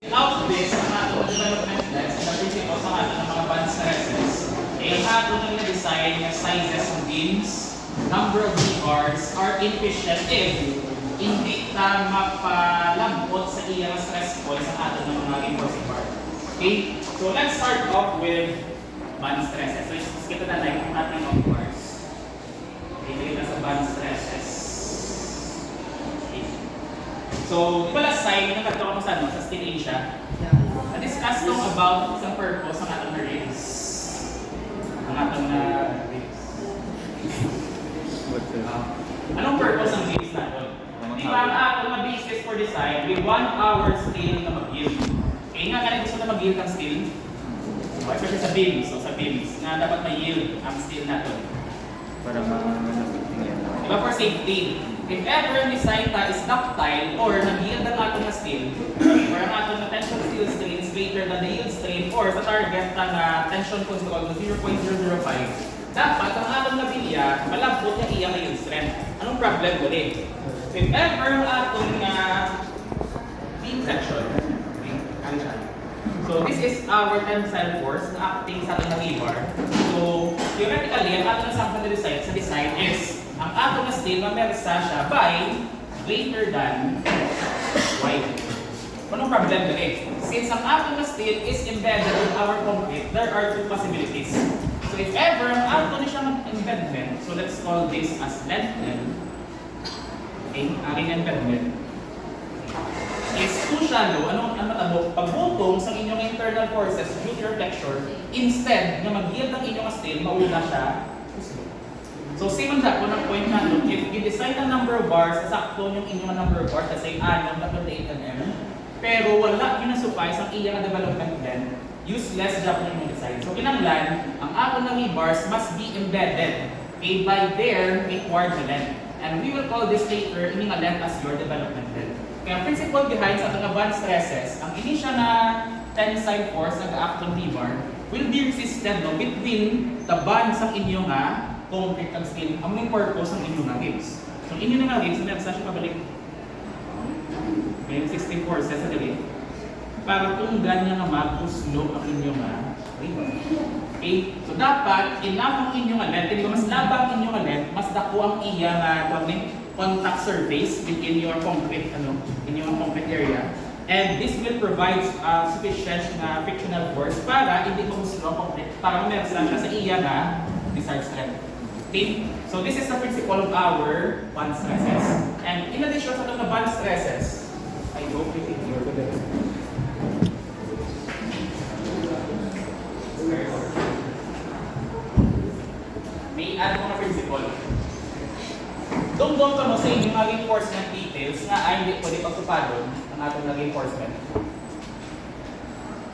Without this, ang ato development lens na principle sa ato ng mga band stresses, ay ang ato ng na-design na sizes ng beams, number of V-bars are inefficient if hindi ta mapalambot sa iyang stress points ang ato ng mga reinforcing bar. Okay? So let's start off with band stresses. So kita na lang yung ating of bars. Okay, kita sa band stresses. So, di ba last time, nagkataon ko sa Steel Asia, na-discuss nung about isang purpose ng atong na ribs. Ang atong na ribs. Anong purpose ng ribs natin? Di ba ang atong na basis for design, we want our steel na mag-yield. Kaya nga kanina gusto na mag-yield ang steel. Especially sa beams, so sa beams, na dapat may-yield ang steel natin. Para Di ba for safety? If ever ang design ta is ductile or nag-yield ang atong na steel, or ang atong na tension steel strain is greater than the yield strain, or sa target ta na tension control na 0.005, dapat ang atong na bilya, malambot niya iya yield strength. Anong problem ulit? So if ever ang atong na beam section, so this is our tensile force na acting sa atong na rebar. So theoretically, ang atong na sample na design sa design is ang atong na steel mamersa siya by greater than y. Anong problem dali? Since ang atong na steel is embedded in our concrete, there are two possibilities. So if ever ang atong na siyang embedment, so let's call this as lengthen. Okay, aking embedment is too shallow. Ano ang matabo? Pagbutong sa inyong internal forces due to your flexure, instead na mag-yield ang inyong steel, mauna siya. So same ang dapat ng point na nun, if you decide ang number of bars, sakto yung inyong number of bars, kasi 6, 8 mm, pero wala yun na suffice ang iyang development then, useless dapat yung design. So kinanglan, ang ako ng bars must be embedded by their required length. And we will call this later ining length as your development length. Kaya principle behind sa mga band stresses, ang initial na tensile force nag-act ng rebar will be resisted between the bands ng inyong concrete and steel, ang main purpose ng inyong ribs. So, inyong nga ribs, may siya pabalik. May 16 forces sa galing. Para kung ganyan nga mag-uslog ang inyong rebar. Okay? So, dapat, enough ang inyong length. Hindi ba mas labang ang inyong length, mas dako ang iyang contact surface within your concrete, in your concrete area. And this will provide sufficient frictional force para hindi mamuslo ang concrete, para meron siya sa iyang desired strength. Okay? So this is the principle of our band stresses. And in addition sa mga band stresses, I hope you think you're good. May add ko na principle. Doon ka mo sa inyong reinforcement details na ay hindi pwede pagtupadon ang atong reinforcement.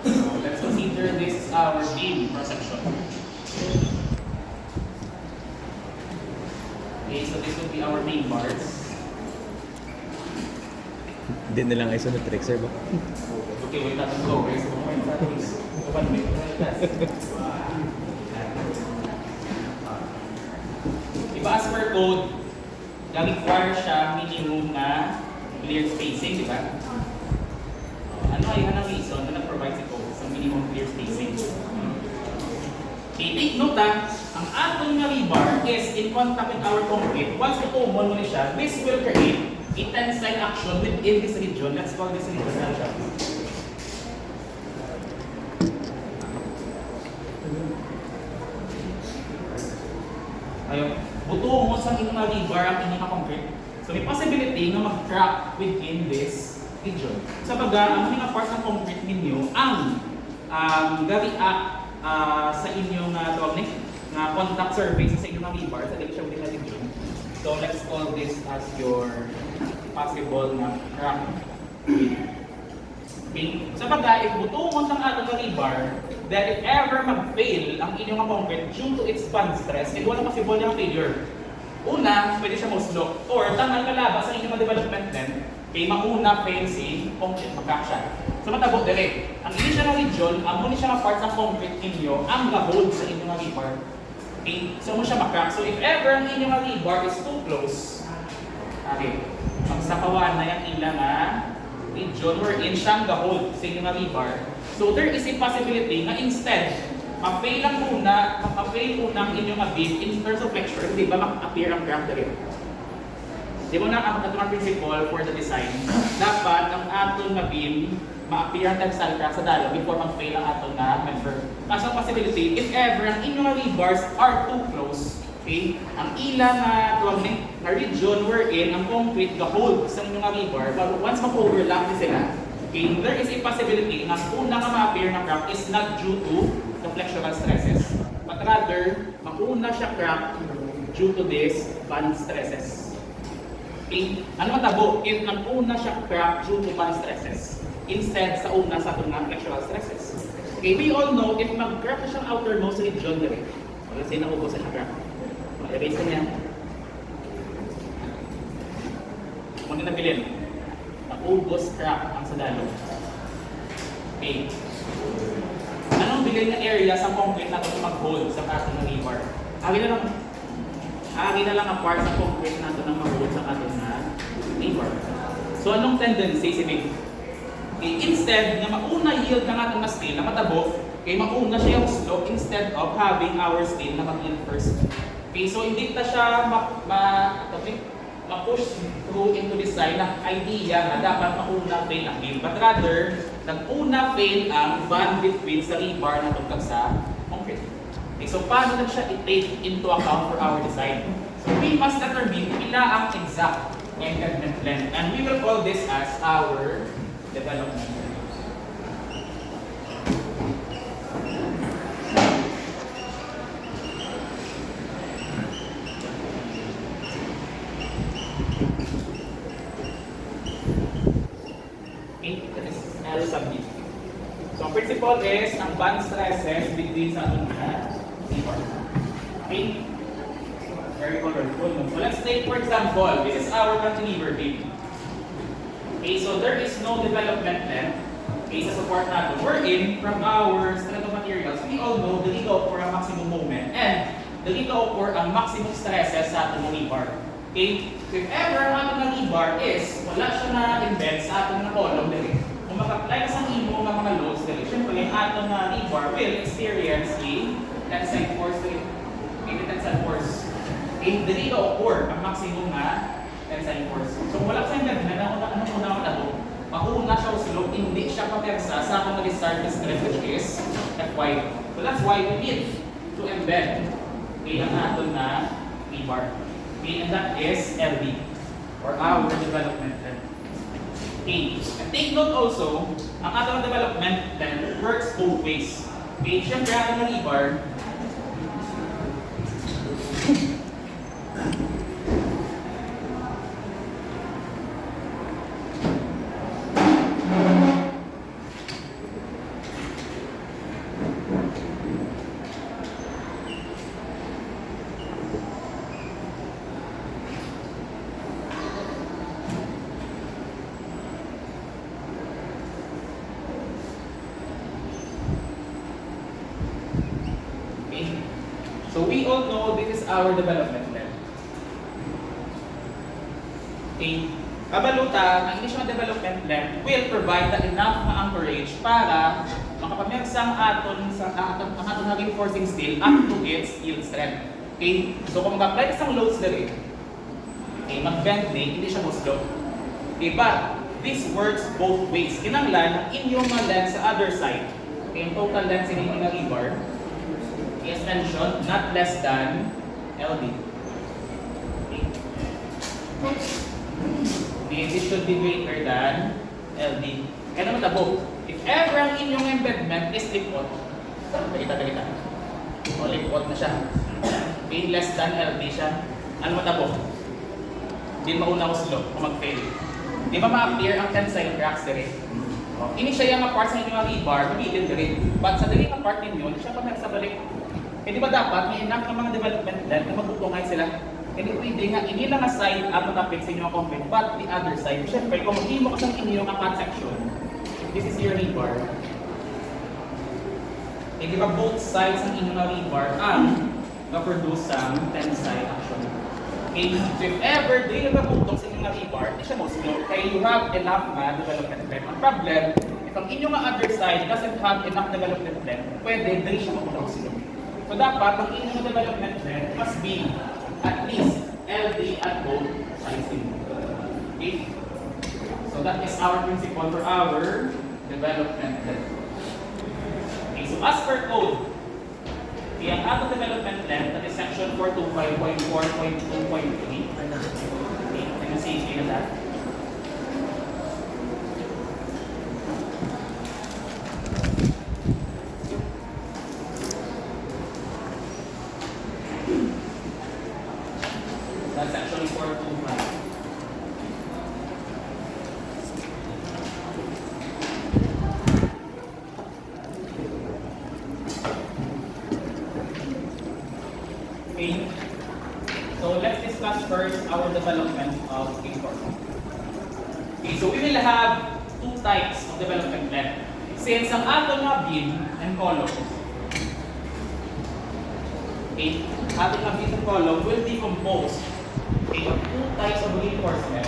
So let's consider this is our beam cross-section. Okay, so this will be our main bars. Hindi na lang ay sunod trick, sir ba? Okay, wait natin go. Okay, so kung may diba as per code, nag-require siya minimum na clear spacing, di ba? Ano ay ang reason na nag-provide si code sa minimum clear spacing? Okay, take note ang atong na rebar is in contact with our concrete. Once tumon mo siya, this will create a tensile action within this region. Let's call this region tension. Ayun, buto mo sa inyong rebar ang inyong concrete. So may possibility na mag-crack within this region. Sa baga, ang mga parts ng concrete ninyo ang ga-react sa inyong na contact surface sa inyong rebar sa siya within the region. So let's call this as your possible na crack. Okay? Sa baga, if butungon ng atong rebar, that if ever mag-fail ang inyong concrete due to its band stress, and wala possible yung failure. Una, pwede siya maslok. Or, tangal kalaba sa inyong development din, kay mauna fail si concrete, mag-crack siya. So, matabo direct. Ang initial region, ang muna siya parts ng concrete ninyo, ang ga-hold sa inyong rebar. Okay? So, mo siya mag-crack. So, if ever ang inyong rebar is too close, okay, magsakawan na yung ilang region wherein siyang ga-hold sa inyong rebar. So there is a possibility na instead, ma-fail muna ang inyong beam in terms of flexure, hindi ba ma-appear ang crack dali? Di ba na ang atong principle for the design, dapat ang atong na beam ma-appear ang tensile crack sa dalo before mag-fail ang atong na member. Kaso possibility, if ever ang inyong rebars are too close, okay, ang ilang na region wherein ang concrete ga-hold sa inyong rebar, but once mag-overlap din sila, okay, there is a possibility na una nga ma-appear na crack is not due to the flexural stresses, but rather, mauna siya crack due to this band stresses. Okay? Ano matabo? If nag-una siya crack due to band stresses, instead sa una sa itong flexural stresses. Okay, we all know if mag-crack na siyang outermost region dire, let's say naubos sa crack, ma-erase ka niya. Kung na bilin, naubos crack ang sadalo. Okay. Anong bilin na area sa concrete na ito mag-hold sa ating na rebar? Agi na lang ang part sa concrete na ito na mag-hold sa ating na rebar. So anong tendency si Big? Okay, instead na mauna yield ka nga itong na steel na matabo, okay, mauna siya yung slope instead of having our steel na mag-yield first. Okay, so hindi na siya ma-push through into design na idea na dapat mauna fail ang beam, but rather, nag-una fail ang bond between sa rebar na tungkol sa concrete. Okay, so paano na siya i-take into account for our design? So we must determine pila ang exact embedment length, and we will call this as our development. Okay, that is L sub B. So ang principle is ang band stresses between sa ating rebar. Okay? Very colorful. So let's take for example, this is our cantilever beam. Okay, so there is no development length, okay, sa support natin. We're in from our skeletal materials. We all know the dito for ang maximum moment and the dito for ang maximum stresses sa ating rebar. Okay, if ever ang ating rebar is wala siya na-embed sa ating na column dali. Kung mag-apply sa imo ng mga loads dali, syempre yung ating rebar will experience a tensile force dali. Okay, the tensile force. Okay, the dito for ang maximum na tensile force. So wala sa inyo na anong una ko tabo. Mauna siya slope, hindi siya papersa sa akong start stress which is Fy. So that's why we need to embed ang aton na rebar. Okay, and that is LD or our development length. Okay, and take note also, ang ating development length works both ways. Okay, siyempre ang ating rebar so we all know this is our development length. Okay. Kabaluta, ang initial development length will provide the enough na anchorage para makapamersang aton sa aton naging forcing steel up to its yield strength. Okay. So kung mag-apply ka sa loads dali, okay, mag-bend din, hindi siya mo-slope. Okay, but this works both ways. Kinanglan ang inyong length sa other side. Okay, yung total length sa inyong rebar is mentioned not less than LD. Okay. Okay, this should be greater than LD. Kaya naman tabo. If ever ang inyong embedment is lipot, dagita. O, lipot na siya. Okay, less than LD siya. Ano matabo? Hindi mauna ko slope kung mag-fail. Di ba ma-appear ang tensile cracks dire? Ini siya yung part sa inyong rebar, mabilin dire. But sa daling part ninyo, siya pa sa balik. Eh di ba dapat may enough ng mga development length na magtutungay sila? Hindi pwede nga, hindi lang ang side at matapit sa inyong concrete, but the other side. Siyempre, kung hindi mo kasang inyong cut section, this is your rebar. Eh di ba both sides ng inyong rebar ang na-produce sa tensile action. Okay, so if ever, di nagpaputong sa inyong nga rebar, hindi siya mo slow. Kaya you have enough nga development length. Ang problem, if ang inyong nga other side doesn't have enough development length, pwede, dali siya mag slow. So dapat, ang inyong development length must be at least LD at both sides. Okay? So that is our principle for our development length. Okay, so as per code, ang ato development length, that is section 425.4.2.3. Okay, nag-save na that. That's section 425. Okay. So let's discuss first our development of paper. Okay, so we will have two types of development length. Since ang ato nga beam and column, okay, ating nga beam and column will be composed, okay, of two types of reinforcement.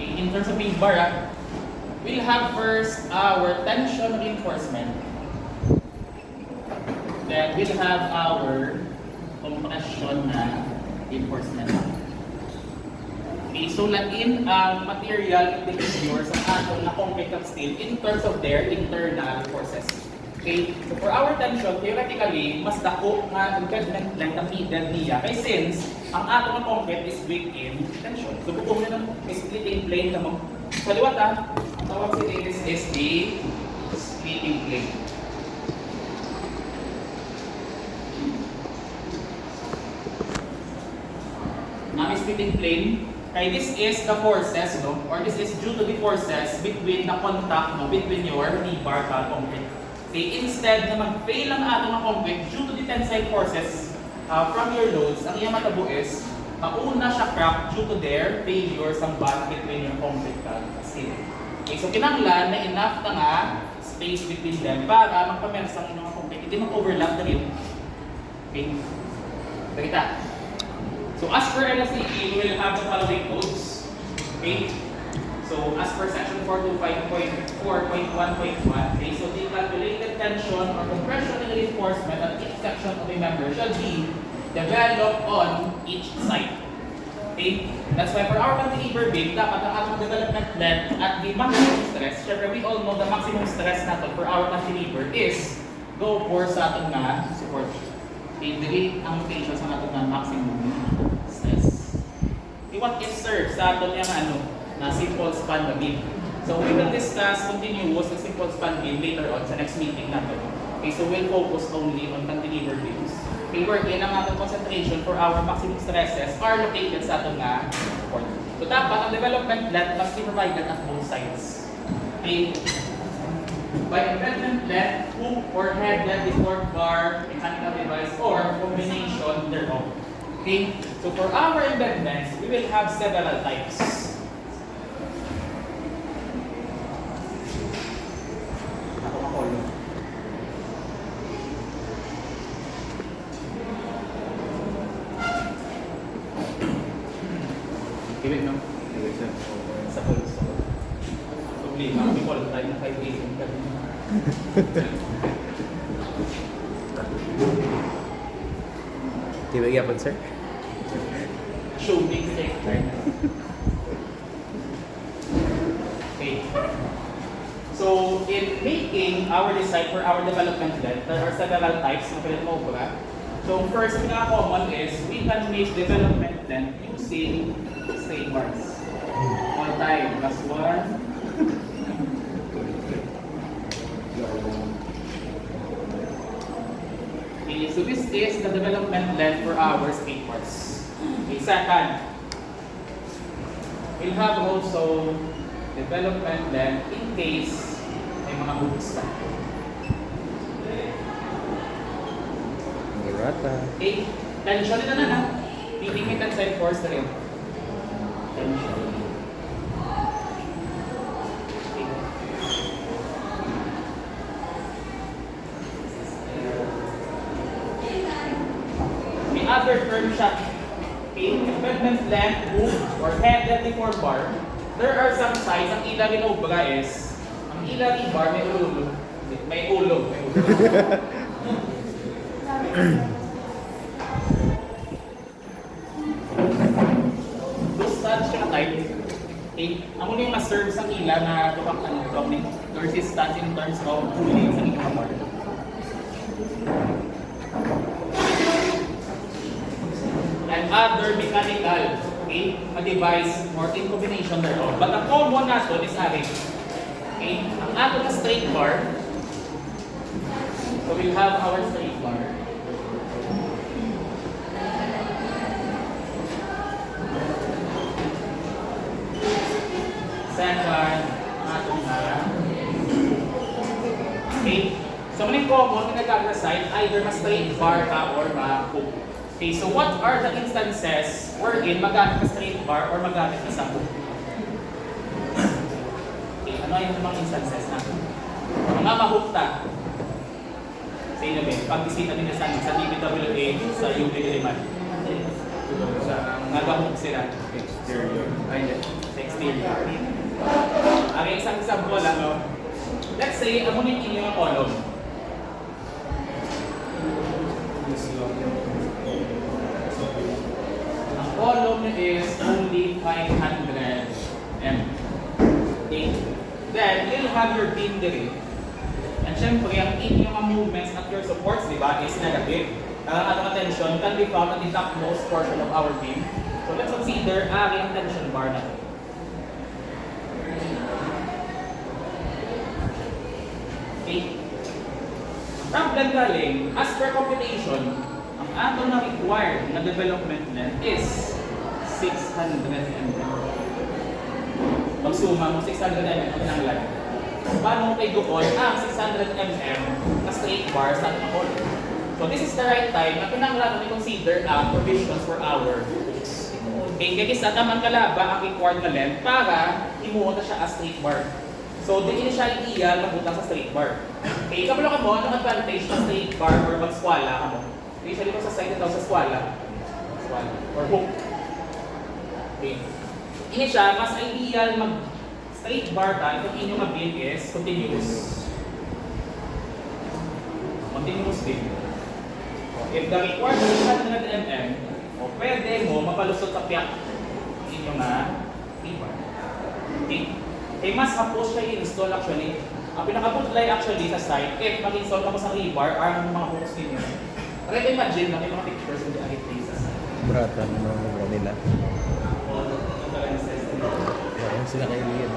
Okay, in terms of beam bar, we'll have first our tension reinforcement. Then we'll have our compression na reinforcement. Okay, so lain ang material behavior sa ating na concrete of steel in terms of their internal forces. Okay, so for our tension, theoretically, mas dako nga embedment length ang needed niya. Kaya since ang atong na concrete is weak in tension. So kung na ng splitting plane na sa liwat ang tawag sa this is the splitting plane. Splitting plane, kaya this is the forces, no? Or this is due to the forces between the contact, no? Between your rebar concrete. Okay, instead na mag-fail ang atong concrete due to the tensile forces from your loads, ang iyang matabo is mauna siya crack due to their failure sa bond between your concrete steel. Okay, so kinanglan na enough na nga space between them para magpamersa ang inyong concrete, hindi mag-overlap na rin. Okay, kita. So as per LSAP, we will have the following codes. Okay? So as per section 425.4.1.1, okay, so the calculated tension or compression and reinforcement at each section of a member shall be developed on each side. Okay? That's why for our cantilever beam, dapat ang ating development length at the maximum stress. Siyempre, we all know the maximum stress natin for our cantilever is go for sa ating nga support. Okay, dili ang location sa ating nga maximum stress. Okay, what is served sa ating nga na simple span beam. So we will discuss continuous and simple span beam later on sa next meeting natin. Okay, so we'll focus only on cantilever beams. Okay, wherein ang ating concentration for our maximum stresses are located sa ating nga support. So dapat ang development length must be provided at both sides. Okay, by embedment length, hook or headed support bar, mechanical device, or combination thereof. Okay, so for our embedments, we will have several types. Kiwit no? Kiwit siya. Sa pulso. Problema, may qualify na 5-8 ka rin. Kiwit yapon, sir? Show me today. Okay. So, in making our design for our development length, there are several types na pwede mo ba? So, first, pinaka-common is we can make development length using straight bars. One time, plus one. Okay, so this is the development length for our straight bars. Okay, second, we'll have also development length in case may mga hooks na. Okay, tension na na. Pipingit ang side force na rin. Tension. Okay. May other term siya. Okay, embedment length hook or headed deform bar, there are some sides. Ang ila rin baga is, ang ila rin bar may ulo. May ulo. Those studs siya type. Okay. Ang yung ma-serve sa ila na tupak resistance in terms of cooling sa inyong bar. And other mechanical, okay, a device or in combination thereof. But the common nato is having, okay, ang ato na straight bar. So we'll have our straight bar. Second, ato na. Okay, so muna yung common ginagawa sa side, either ma straight bar ka or ma hook. Okay, so what are the instances wherein magamit ka straight bar or magamit ka sa hook? Okay, ano yung mga instances na? Mga ma-hook ta. Sa inyo ba, pag-bisita din sa DPWA, sa UP Diliman. Sa nag-hook sila. Exterior. Sa exterior. Ang isang example lang, let's say, amunin inyo yung column. Ang column is only 500 m. Okay. Then, you'll have your beam there. And syempre, ang inyong mga movements at your supports, di ba, is negative. Ang atong attention can be found at the topmost portion of our beam. So let's consider ang tension bar na ito. Okay. Problem galing, as per computation, ang ato na required na development length is 600 mm. Pag suma mo 600 mm ang lang. Paano kay doon ang 600 mm na straight bar sa ating column? So this is the right time na pinanglaban ni consider ang provisions for our hooks. Okay, kaya isa tamang kalaba ang required na length para imuha na siya as straight bar. So di siya ideal mabutang sa straight bar. Okay, kabalo ka mo, anong advantage ng straight bar or mag-squala ka mo? Usually mo sa side ito sa squala or hook. Okay. Ini siya, mas ideal mag-straight bar ka, kung inyong mag-beam is continuous. Continuous beam. If the required is 100 mm, pwede mo mapalusot sa piyak ang inyong bar. Okay. Eh, mas hapos siya i-install actually. Ang pinakabutlay actually sa site, if mag-install ka mo sa rebar, ang mga hooks ninyo. Try to imagine lang yung mga pictures ng ahit sa site. Brata ng mga mura nila. O, ito lang yung system. Ayan sila kaibigan.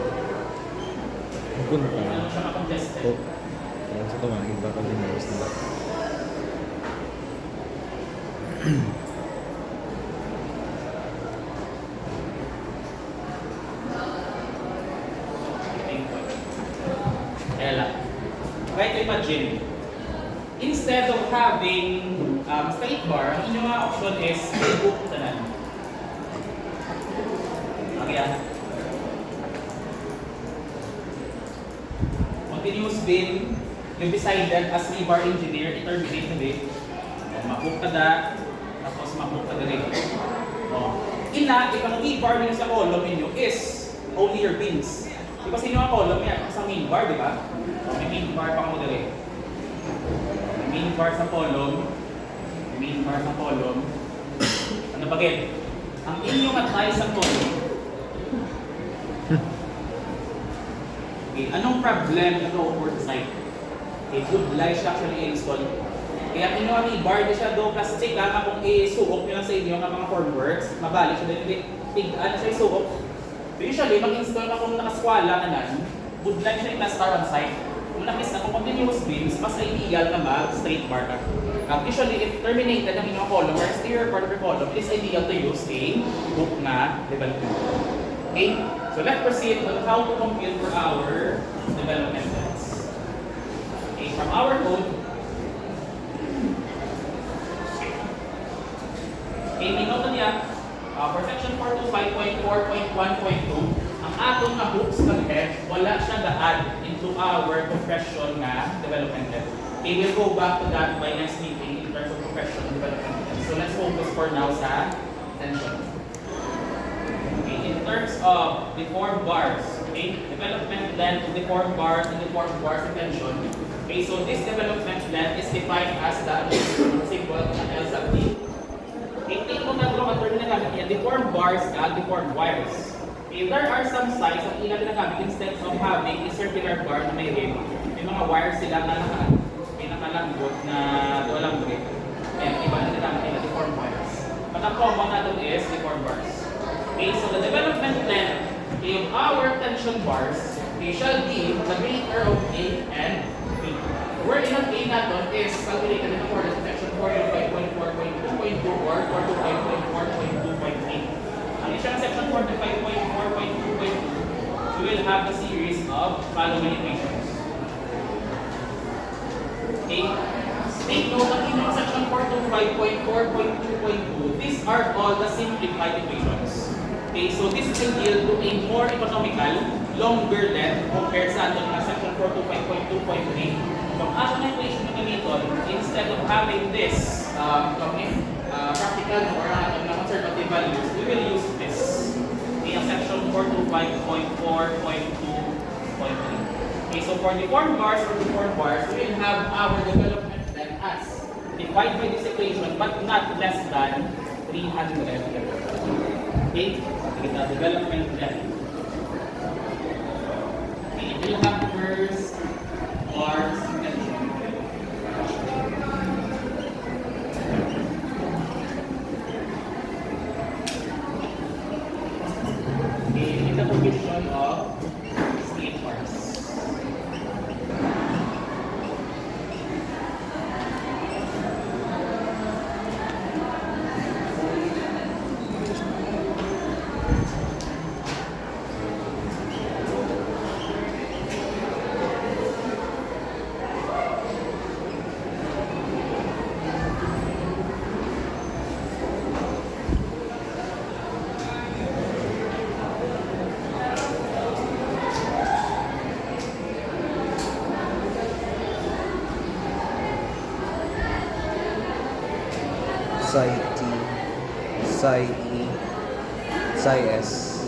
Magpunta. Ano siya ma-congested? Oo. Ayan sa tumangin ba pag dinayos nila. Try to imagine, instead of having straight bar, ang inyong option is hook tanan. Okay, continuous beam, you decided as rebar engineer, i-terminate na din. Ma-hook ka da, tapos ma-hook ka da rin. Ipang rebar nyo sa column ninyo is only your beams. Di ba sa inyo ang column yan? Sa main bar, di ba? May main bar pang model. May main bar sa column. May main bar sa column. Ano ba again? Ang inyong atay sa column. Okay, anong problem ito over the site? Okay, good light siya actually install. Kaya ang inyong i-bar na siya do plastic lang kung isuok nyo lang sa inyo ng mga formworks. Mabalik siya din. Tig-ano siya isuok. So usually, mag-install ka kung nakaskwala ka na, good light siya i-star on site. Kung nakis na kung continuous beams, mas ideal na mag-straight bar ka. Usually, if terminated ang inyong column or exterior part of your column, it is ideal to use a hook na development. Okay? So let's proceed on how to compute for our development lengths. Okay, from our code, okay, minota niya, for section 425.4.1.2, ang atong na hooks ng head, wala siya daan into our compression na development head. Okay, we'll go back to that by next meeting in terms of compression and development head. So let's focus for now sa tension. terms of deformed bars, okay, development length of deformed bars and deformed bars in tension. Okay, so this development length is defined as the symbol ng L sub D. Okay, take note na ang term na gamit yan, deformed bars and deformed wires. Okay, there are some sites at ilan na gamit instead of having a circular bar na may rim. May mga wires sila na nakalambot na walang rim. And iba na nagamit nila deformed wires. But ang common na doon is deformed bars. Okay, so the development length of our tension bars shall be the greater of A and B. Where in ang A natin is calculated in accordance with section 405.4.2.2 or 425.4.2.8. Ang isang section 45.4.2.2, we will have a series of following equations. Okay, take note of in section 425.4.2.2, these are all the simplified equations. Okay, so this will yield to a more economical, longer length compared sa ating section 425.2.3. So, as an equation na gamiton, instead of having this practical or conservative values, we will use this. Okay, ang section 425.4.2.3. Okay, so for deformed bars or deformed bars, we will have our development length as divided by this equation, but not less than 300. Okay, the development length. Okay, we will have first bars tension. Okay, in the position of straight bars. Psi T, Psi E, Psi S,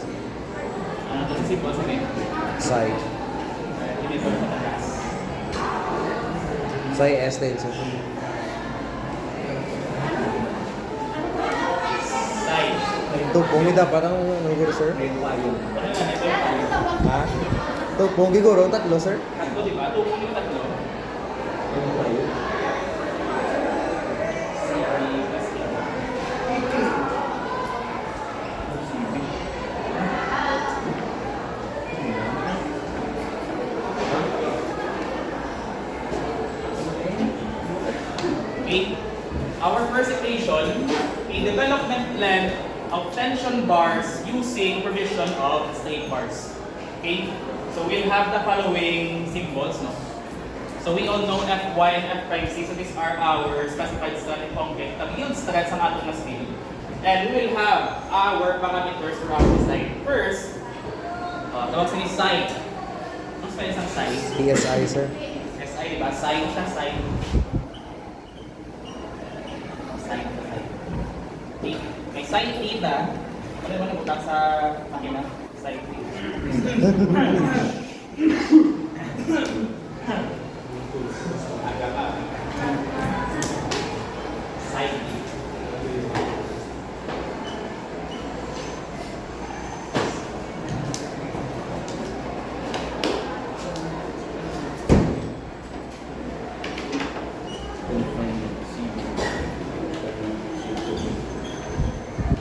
Ano ito si Boss again? Psi, Hindi ko sa tagas. Psi S din sir. Side. Ito, pongi dapat ang naguro sir. Ano yan? Ito yung tayo. Ha? Ito, pongi guro, tatlo sir. Tatlo, di ba? Tukong yung tatlo. Okay. Our first equation, a development length of tension bars using provision of straight bars. Okay. So we'll have the following symbols, no? So we all know Fy and F', so these are our specified strand and concrete. Yung strand sa atong na steel. And we will have our parameters for our side. First, tawag sa ni side. Ano sa isang side? PSI sir. SI, diba? Side siya, side. Side. Okay. May side theta. Ano naman nabutak sa makina? Side theta. Aga ka. Side theta.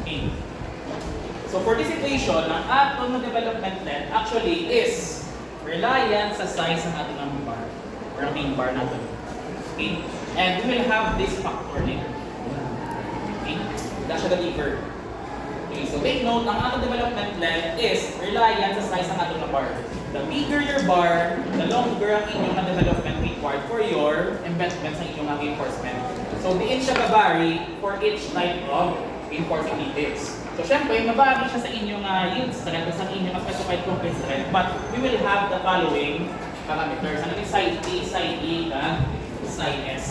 Okay. So for this equation, ang atom na development length actually is reliant sa size ng ating ang bar or ang main bar natin. Okay? And we will have this factor later. Okay? That's siya deliver. Okay, so take note, ang ating development length is reliant sa size ng ating na bar. The bigger your bar, the longer ang inyong na development required for your embedment sa inyong reinforcement. So diin siya vary for each type of reinforcing details. So syempre, mabagi siya sa inyong yield strength, sa inyong specified concrete strength, but we will have the following parameters. Ano yung side A, side E, and side S.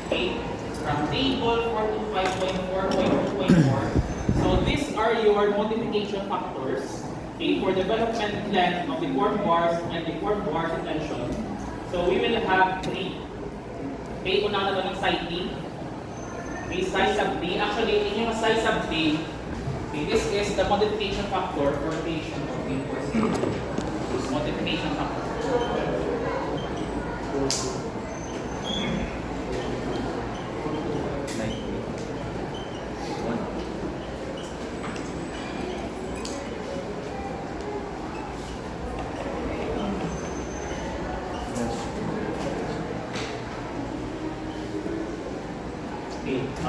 Okay, from table 425.4.2.4. So these are are your multiplication factors, okay, for development length of the form bars and the form bars in tension. So we will have 3. Okay, una na ito ng side D. Okay, size sub D. Actually, in yung size sub D, okay, this is the multiplication factor for patient of reinforcement. Multiplication factor.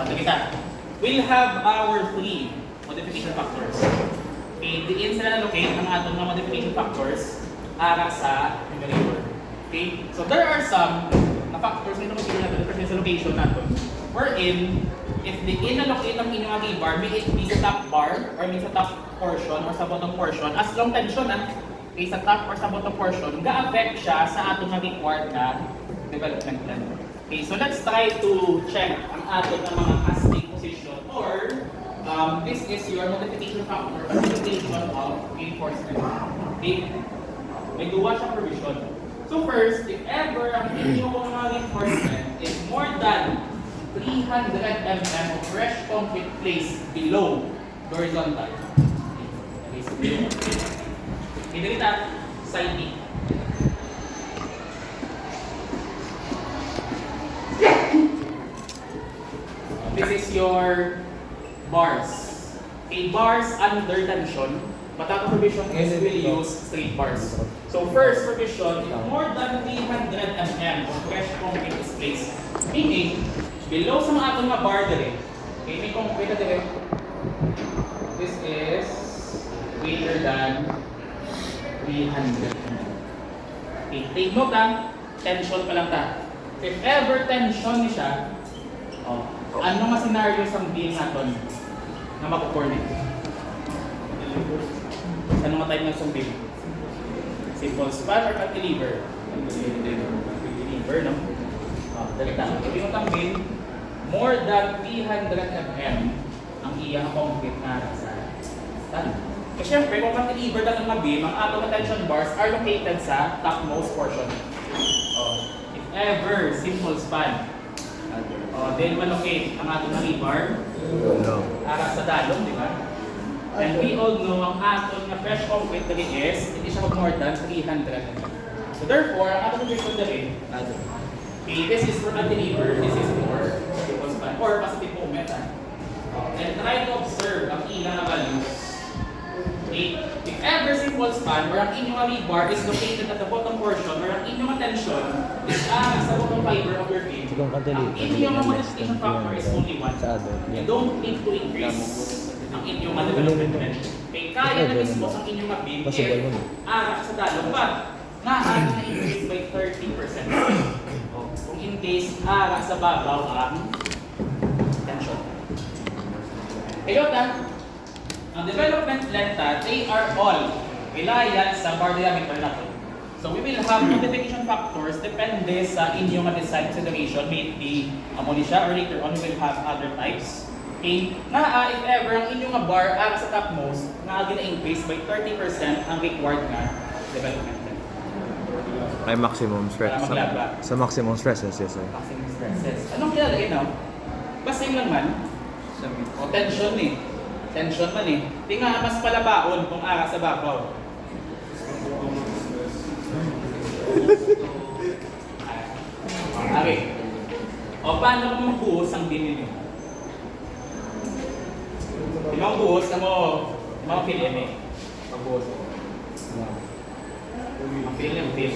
Okay, kita. We'll have our 3 modification factors. Okay, diin sila na-locate ang atong mga modification factors para sa numerator. Okay, so there are some na factors na ino-locate natin kasi sa location natin. Wherein, if diin na-locate ang inyong bar, may it be sa top bar or may sa top portion or sa bottom portion, as long tension okay, sa top or sa bottom portion, ga-affect siya sa atong required na development plan. Okay, so let's try to check ang ating mga casting position or this is your multiplication factor or multiplication of reinforcement. Okay, may duwa siyang provision. So first, if ever ang inyong mga reinforcement is more than 300 mm of fresh concrete placed below the horizontal. Okay, so below. Okay, dito side B. This is your bars. Okay, bars under tension, but ang provision is will use straight bars. So first provision, if more than 300 mm of fresh concrete is placed, meaning below sa mga atong mga bar dire, okay, may concrete na dire. This is greater than 300 mm. Okay, take note tension pa lang ta. If ever tension ni siya, ano mga scenario sa beam natin na makukornet? Sa mga type ng beam? Simple span or cantilever? Cantilever, no? Dalita. If yung beam, more than 300 mm ang iyang concrete na sa stand. Kasi syempre, kung cantilever na ng beam, ang atong tension bars are located sa topmost portion. If ever, simple span, then malocate ang atong rebar para sa dalong, di ba? And we all know ang atong na fresh concrete dali is hindi siya more than 300 mm. So therefore, ang atong position dali, okay, this is for cantilever, this is for simple span or positive moment. And try to observe ang ilang values. Okay, if ever simple span or ang inyong rebar is located at the bottom portion or ang inyong tension is sa bottom fiber of your beam, ang inyong multiplication factor is only 1. You don't need to increase ang inyong development tension. Okay, kaya na mismo ang inyong beam if sa dalong but na-increase by 30%. Kung in case sa babaw ang tension. Hello ang development length, they are all reliant sa bar diameter natin. So we will have modification factors depende sa inyong design consideration, may it be ammonia or later on we will have other types. Okay, na if ever ang inyong bar sa topmost, gina-increase by 30% ang required na development length. Ay maximum stress. Sa maximum stresses, yes sir. Maximum stresses. Anong kilalagay na? Basta yun lang man. O tension tension man Di nga mas palabaon kung sa babaw. Okay. O paano kung magbuhos ang beam ninyo? Di ba magbuhos na mo, mga fill magbuhos. Ang fill.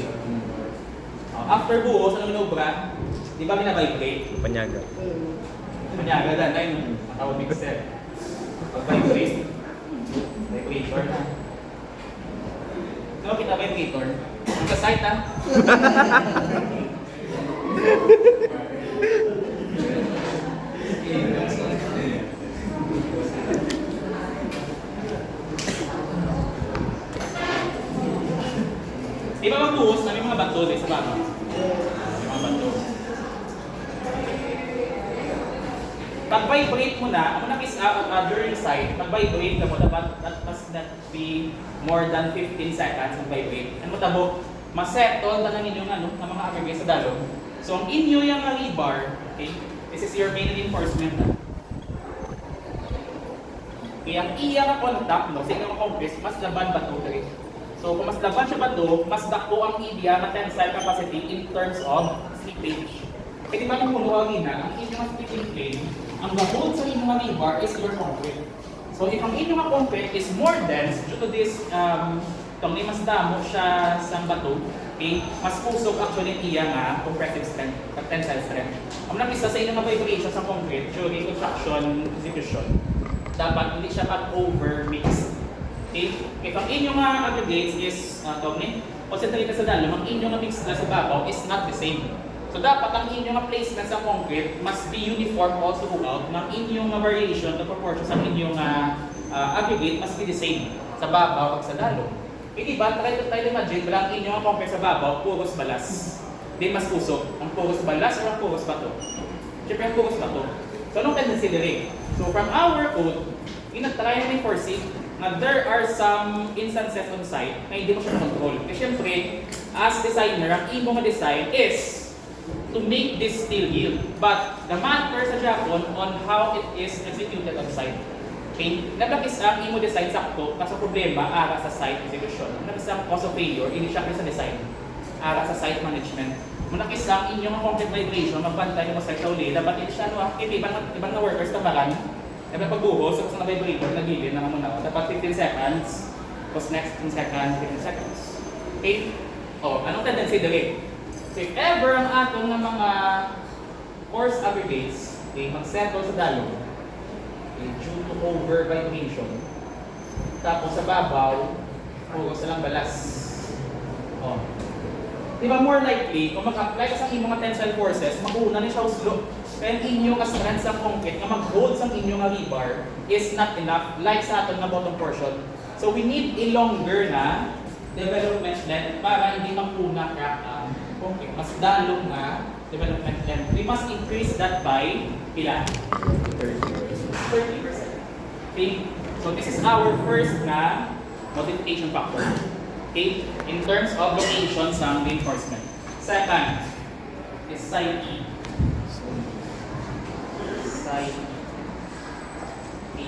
After buhos, ano minobra? Di ba binabibrate? Panyaga. Panyaga dahil matawag mixer. Pag-vibrate. Vibrator na. Ano kita vibrator? Ang kasite Di ba magbuhos na may mga bato sa baba? May mga bato. Mag-vibrate mo na, ang is during site, mag-vibrate ka mo, dapat that must not be more than 15 seconds mag-vibrate. Ano mo tabo, masettle na lang inyong ng mga aggregate sa dalong. So ang inyo yung rebar, okay, this is your main reinforcement. Okay, ang iya nga contact, no, sa inyong compress, mas laban ba ito? Okay? So kung mas laban siya ba ito, mas dako ang iya na tensile capacity in terms of slippage. Kaya di ba kung kumuha na, ang inyong slipping plane, ang hold sa inyong rebar is your concrete. So if ang inyong concrete is more dense due to this, itong mas damo siya sa bato, okay, mas pusog actually iya nga compressive strength, tensile strength. Ang isa sa inyong vibration sa concrete during construction execution, dapat hindi siya mag-over-mix. Okay? If ang inyong aggregates is concentrated sa dalom, ang inyong mix na sa babaw is not the same. So dapat ang inyong placement sa concrete must be uniform all throughout. Ng inyong variation, the proportions ng inyong aggregate must be the same sa babaw at sa dalom. Hindi ba, try to imagine, wala ang inyong concrete sa babaw, puros balas. Di mas pusok. Ang puros balas o ang puros bato? Siyempre ang puros bato. So anong tendency diri? So from our code, inatry namin foresee na there are some instances on site na hindi mo siya control. Kasi siyempre, as designer, ang imong design is to make this steel yield. But the matter sa Japan on how it is executed on site. Okay? Nagkakis ang imo design sakto, kaso problema ara sa site execution. Nagkakis ang cause of failure, hindi siya sa design. Ara sa site management. Munakis ang inyong concrete vibration, magbantay mo sa uli, dapat hindi siya ibang na workers tabaran. Dapat pagbuhos, sa na vibrator, nagilin na muna. Dapat 15 seconds, tapos next 15 seconds, 15 seconds. Okay? O, anong tendency dali? So if ever ang atong ng mga coarse aggregates, okay, mag-settle sa dalong, okay, due to over vibration, tapos sa babaw, puro sa lang balas. O. Diba more likely, kung mag-apply ka sa inyong mga tensile forces, mag-uuna ni siya uslo. Kaya inyong strength sa concrete na mag-hold sa inyong rebar is not enough, like sa ating na bottom portion. So we need a longer na development length para hindi mag-una crack ang concrete. Mas dalong na development length. We must increase that by ilan? 30%. Okay? So this is our first na modification factor. Okay? In terms of location sa reinforcement. Second is side E. Side E.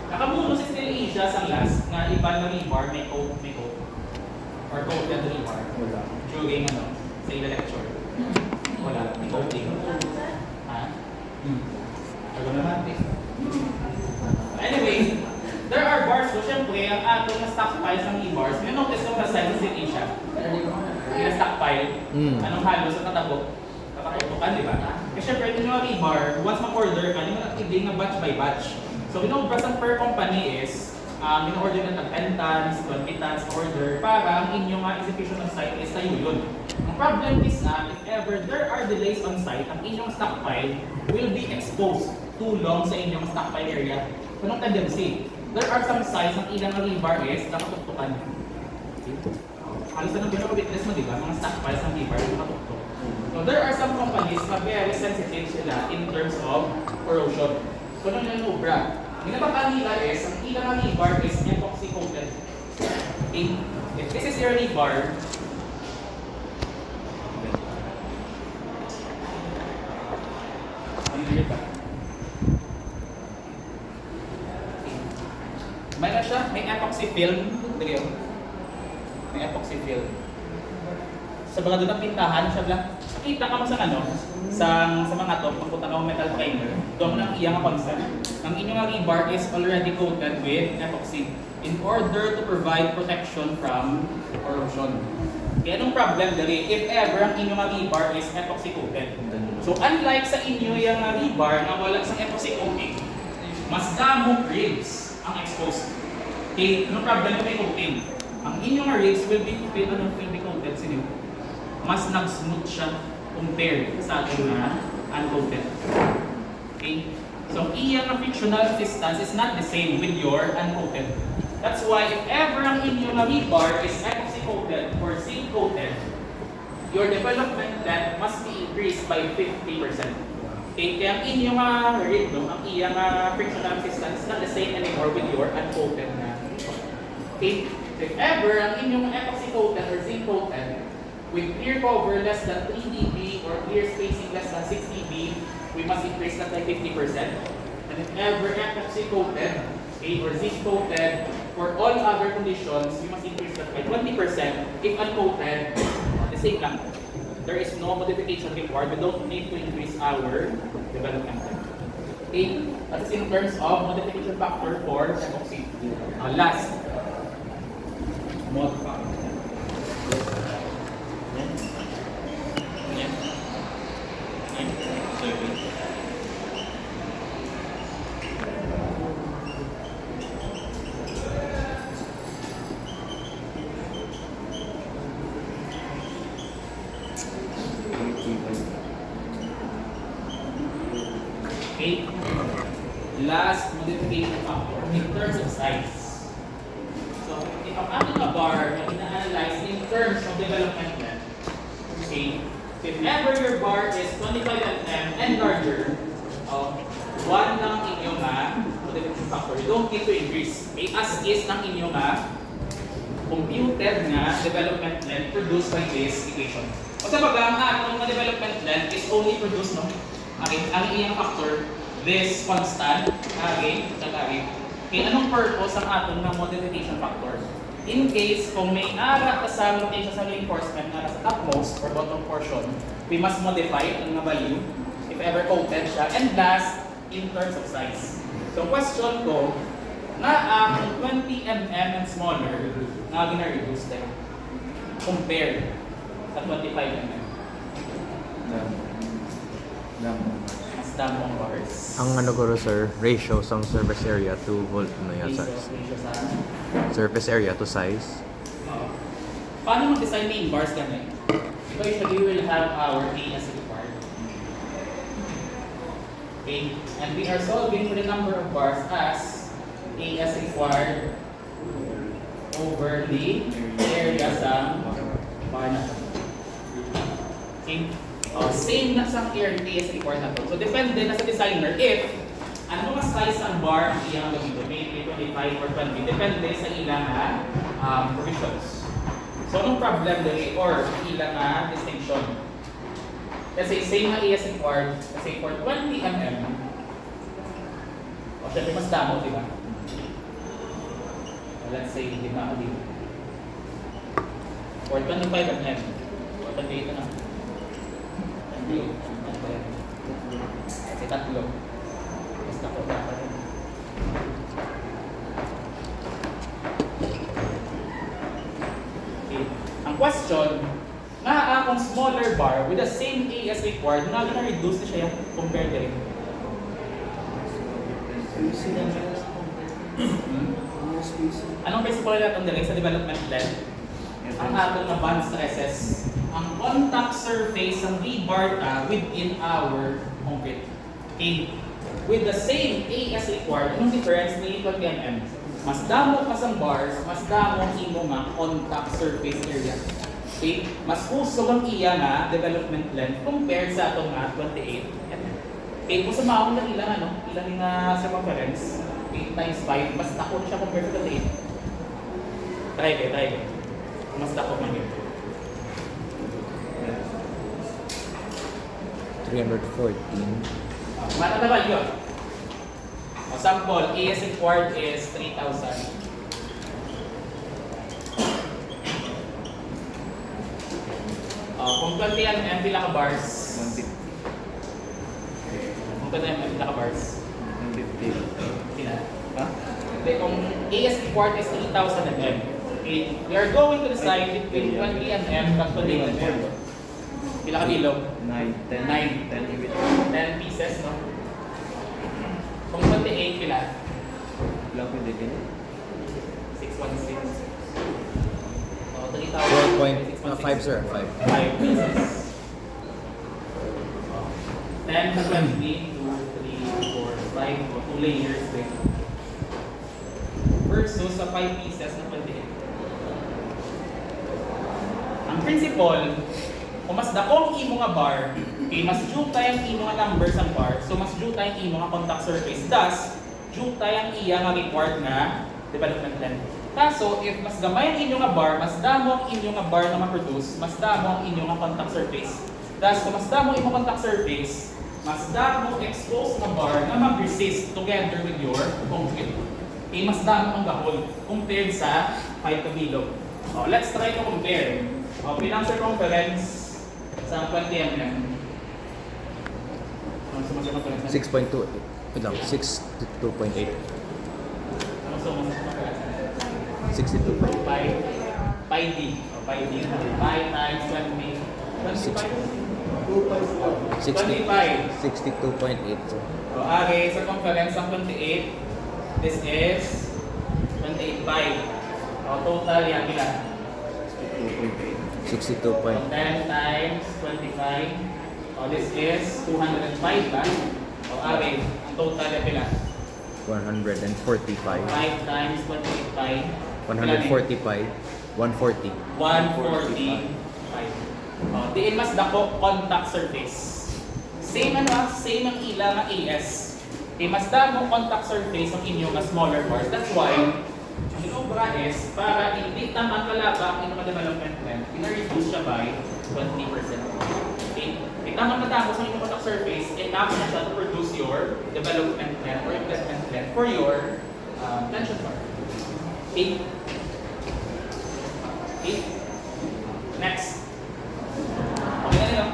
Nakabuno si Steel Asia sa last na iba na rebar may coat. Or coated rebar. Wala. During sa ila lecture. Wala. May coating. Ha? Ano naman? Anyway, there are bars, so syempre, ang atong na stockpile ng e-bars, may notice nung nasa Steel Asia. Yung stockpile, anong halos sa tatabok, tatakutukan, di ba? Kasi syempre, yung e-bar, once ma-order ka, yung hindi na batch by batch. So, binobras ang per company is, in-order na ng 10 tons, 20 tons order, para ang inyong execution on site is tayo yun. Ang problem is na, if ever there are delays on site, ang inyong stockpile will be exposed too long sa inyong stockpile area. So, anong tendency? There are some sites ng ilang rebar is nakatuktukan. Halos na nang pinaka-witness mo, di ba? Mga stockpiles ng rebar nakatuktok. So there are some companies na very sensitive sila in terms of corrosion. So nung yung obra, ginapatan nila is, ang ilang rebar is epoxy coated. Okay? If this is your rebar, may na siya, may epoxy film. May epoxy film. Sa mga doon na pintahan, siya lang. Kita ka mo sa sa mga to, pagpunta ka mo metal primer, doon ang iyang concept. Ang inyong rebar is already coated with epoxy in order to provide protection from corrosion. Kaya anong problem dali? If ever ang inyong rebar is epoxy coated. So unlike sa inyo yung rebar na wala sa epoxy coating, mas damong ribs ang exposed. Okay, no problem may coating. Ang inyong ribs will be coated sa inyo. Mas nag-smooth siya compared sa ating uncoated. Okay? So, iyang frictional resistance is not the same with your uncoated. That's why if ever ang inyong rebar is epoxy coated or zinc coated, your development length must be increased by 50%. Okay, kaya ang inyong rate, no, ang iyang frictional resistance not the same anymore with your uncoated na. Okay, so if ever ang inyong epoxy coated or zinc coated with clear cover less than 3 dB or clear spacing less than 6 dB, we must increase that by 50%. And if ever epoxy coated, okay, or zinc coated, for all other conditions, we must increase that by 20%. If uncoated, the same lang. There is no modification required. We don't need to increase our development time. Okay, that is in terms of modification factor for epoxy. Last, mod factor. Okay, last modification factor in terms of size. So, if ang ating bar na ina-analyze in terms of development length, okay, if ever your bar is 25 mm and larger, one ng inyong modification factor, you don't need to increase. Okay, as is ng inyong computed na development length produced by this equation. O sa baga, ang atong development length is only produced, no? Okay, ang iyang factor, this constant, okay, anong purpose ang atong na modification factor? In case, kung may ara sa location sa reinforcement na sa topmost or bottom portion, we must modify ang value if ever coated siya. And last, in terms of size. So, question ko, na ang 20 mm and smaller, na gina-reduce din compared sa 25 mm. Mas damong bars. Ang ano ko sir, ratio sa surface area to volt na yan size. Ratio sa Surface area to size. paano mag-design main bars ganun? So usually we will have our A as required. Okay, and we are solving for the number of bars as A as required over the area sa bar na to. Okay, same na sa area A as required na to. So depende na sa designer if ano mas size ang bar ang ilang gamitin, maybe 25 or 20, depende sa ilang provisions. So anong problem din or ilang distinction? Kasi same na ES required, kasi for 20 mm, o syempre mas damo, di ba? Let's say, di ba, dito. For 25 mm, or 28 na. Kasi tatlo. Basta ko dapat rin. Okay. Ang question, na akong smaller bar with the same A as required, na reduce na siya yung compare din. Anong principle natin din sa development length? Ang atong na bond stresses, ang contact surface ng rebar within our concrete. Okay. With the same A as required, anong difference ni 20 mm? Mas damo kas ang bars, mas damo imo nga contact surface area. Okay? Mas usog ang iya nga development length compared sa atong 28 mm. Okay, kung sa maong lang ilang ilang nga circumference, 8 times 5, mas dako siya compared sa 28. Try kayo. Mas dako man yun. 314. Matatabal yun. Sample, A as required is 3,000. Kung 20 mm pila ka bars. 150. Kung 20 mm pila ka bars. 150. Pila? Ha? Hindi, kung A as required is 3,000 mm. Okay, we are going to decide between 20 mm and 20 mm. Pila ka bilog? 9, 10. 10 pieces, no? Kung 28 pila? Ilang pwede din? 616. So, 3,000. 4.5 sir, 5. 5 pieces. 10 to 20, 2, 3, 4, 5, 2 layers din. Versus sa 5 pieces na 28. Ang principle, kung mas dakong imo nga bar, kay mas juta yung imo nga number sa bar, so mas juta yung imo nga contact surface. Thus, juta yung iya nga required na development length. Kaso, if mas gamay ang inyo nga bar, mas damo ang inyo nga bar na ma-produce, mas damo ang inyo nga contact surface. Thus, kung mas damo imo contact surface, mas damo exposed na bar na mag-resist together with your concrete. Okay, mas damo ang gahol compared sa pipe to bilog. Let's try to compare. Bilang circumference sa 20 mm. Ano sa circumference? 6.2. Wait lang, 62.8. Ano sa circumference? 62. Pi d. Pi d. Pi times 20. 25. 62.8. Okay, circumference ng 28. This is 28 pi. Total yan ilan? 62. 10 times 25. This is 205 ba? Okay, ang total yan ilan? 145. 5 times 28 pi. 140 pi. 140. 145. Diin mas dako contact surface. Same same ang ila nga AS. Mas damo contact surface ang inyo nga smaller bars. That's why ang inobra is para hindi tama kalaba ang inyong development length, ina-reduce siya by 20%. Okay? Tama matapos ang inyong contact surface, enough na siya to produce your development length or investment length for your tension bar. Okay? Okay? Next. Okay na nila.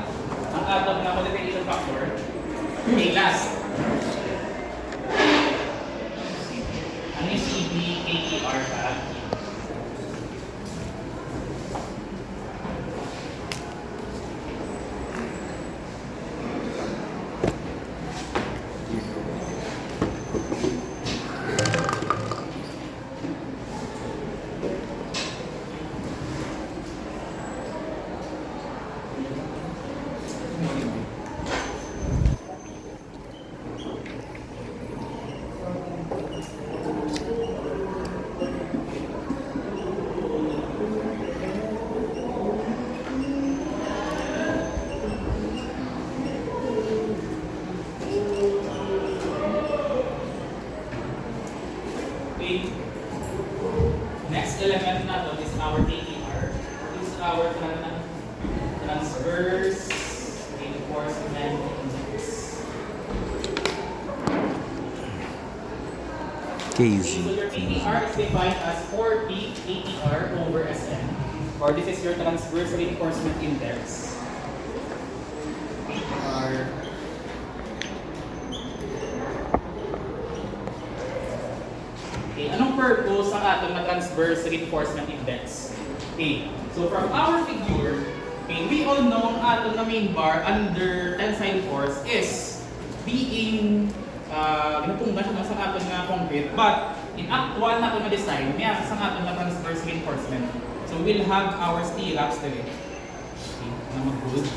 Ang atom na modification factor. Okay, last. Ano yung CBKER ka? Next element natin is our KER. This is our transverse reinforcement index. KZ. So your KER is defined as 4P KER over SM. Or this is your transverse reinforcement index. KER. Okay, anong purpose ng ating transverse reinforcement index? Okay, so from our figure, okay, we all know ang ating na main bar under tensile force is being ginatunggan siya sa ating na concrete, but in actual na ating na design, may sa ating na transverse reinforcement. So we'll have our stirrups there. Okay, na mag-good.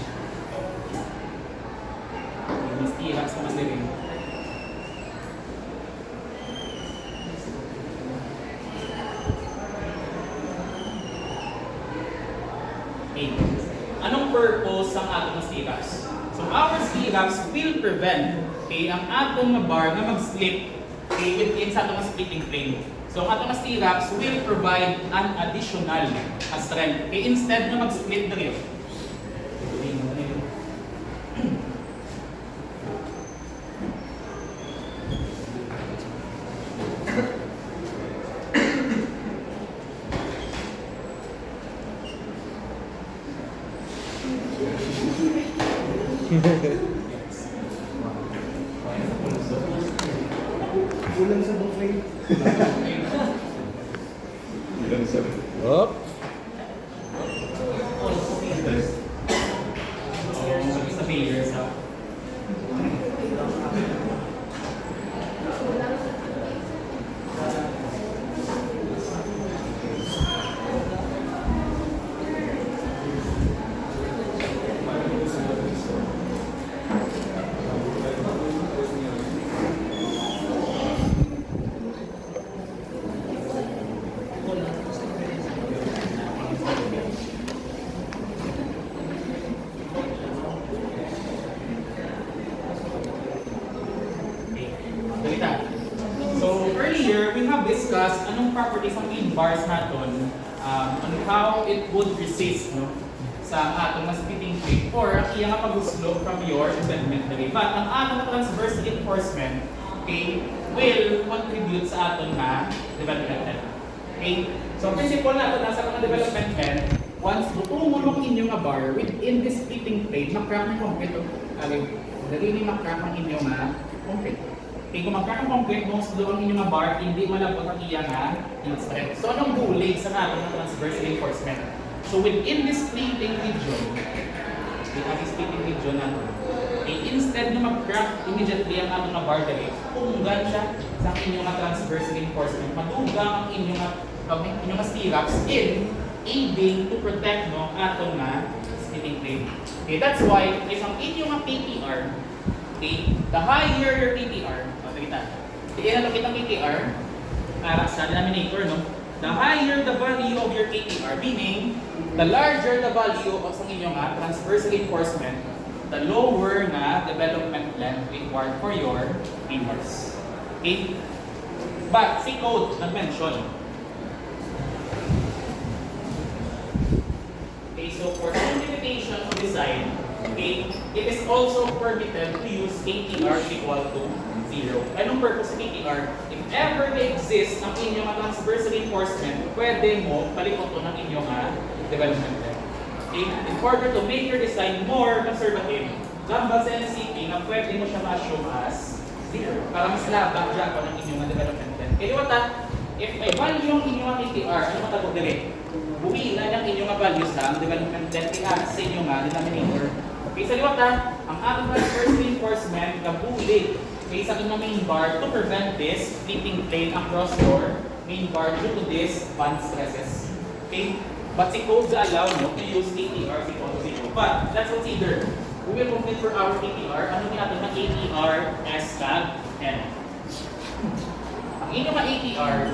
Okay, may stirrups naman din. Okay. Anong purpose ng atong stirrups? So our stirrups will prevent ang atong bar na mag-slip within sa atong splitting plane. So ang atong stirrups will provide an additional strength. Instead na mag-split dito. Kulang sa buffet. Up. Sa failures, ha? bars natin on how it would resist no, sa atong mas splitting plate or ang iya nga paghuslo from your embedment dali. But ang atong transverse reinforcement okay, will contribute sa aton na development. Okay? So, principle natin nasa mga development end, once tumulong inyo nga bar within this splitting plate, mag-crack ng concrete. Dali ni mag-crack ng inyo nga concrete. Okay, kung mag-crack ng concrete, kung sulong inyo nga bar, hindi malabot ang iya nga strength. So, anong bulig sa natin ng transverse reinforcement? So, within this splitting region, instead na mag-crack immediately ang atong nga bar dali, tunggan siya sa inyong nga transverse reinforcement. Madugang ang inyong nga stirrups in aiding to protect no atong nga splitting plate. Okay, that's why isang inyong nga PTR, okay, the higher your PTR, diyan ang kitang PTR, para sa denominator, no? The higher the value of your KTR, meaning the larger the value of sa inyong nga transverse reinforcement, the lower na development length required for your beamers. Okay? But si code nag-mention. Okay, so for simplification of design, okay, it is also permitted to use KTR equal to 0. Anong purpose sa KTR? If ever may exist ang inyong transverse reinforcement, pwede mo palikoto ng inyong development length. Okay? In order to make your design more conservative, gamba sa NCP na pwede mo siya ma-assume as 0 para mas labak dyan ko ng inyong development length. Kaya wata, if may value yung inyong KTR, ano matagod dali? Buwi na yung inyong values sa development length sa inyong denominator. Okay, sa liwata, ang ating transverse reinforcement kabulig sa inyong main bar to prevent this splitting plane across your main bar due to this band stresses. Okay? But si code allow no to use KTR equal to 0. But let's consider, we will complete for our KTR. Ano natin na KTR S tag N. Ang inyong ATR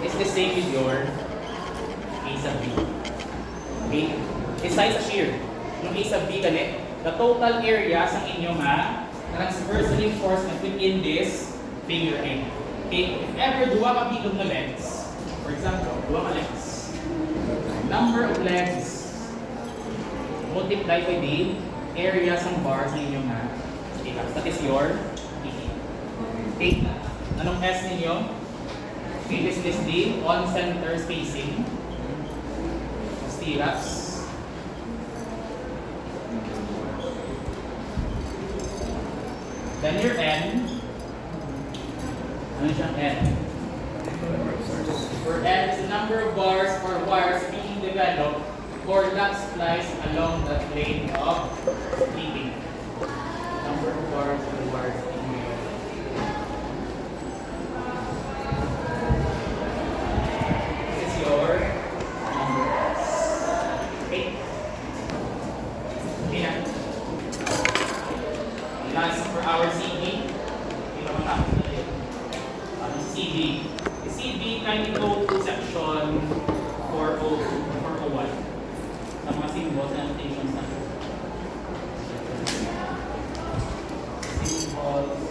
is the same with your A sub B. Okay? Besides sa shear, yung A sub B ganit, the total area sa inyong transverse reinforcement within this figure end. Okay? If ever duwa ka bilog na legs, for example, duwa ka legs, number of legs multiply by the area ng bars na inyong stirrups. That is your PT. Okay? Anong S ninyo? Okay, this is the on-center spacing stirrups. Then your N, ano siyang N? For N is the number of bars or wires being developed or that splice along the plane of splitting. Number of bars or wires being developed. This is your number S. Okay? Okay na. Last for our CD. Ito naman natin na yun. CD. The CD kindly go to section 401. Sa mga symbols and annotations natin. Symbols.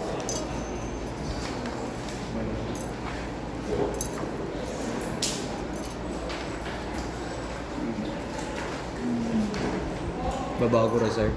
Babago rin, sir.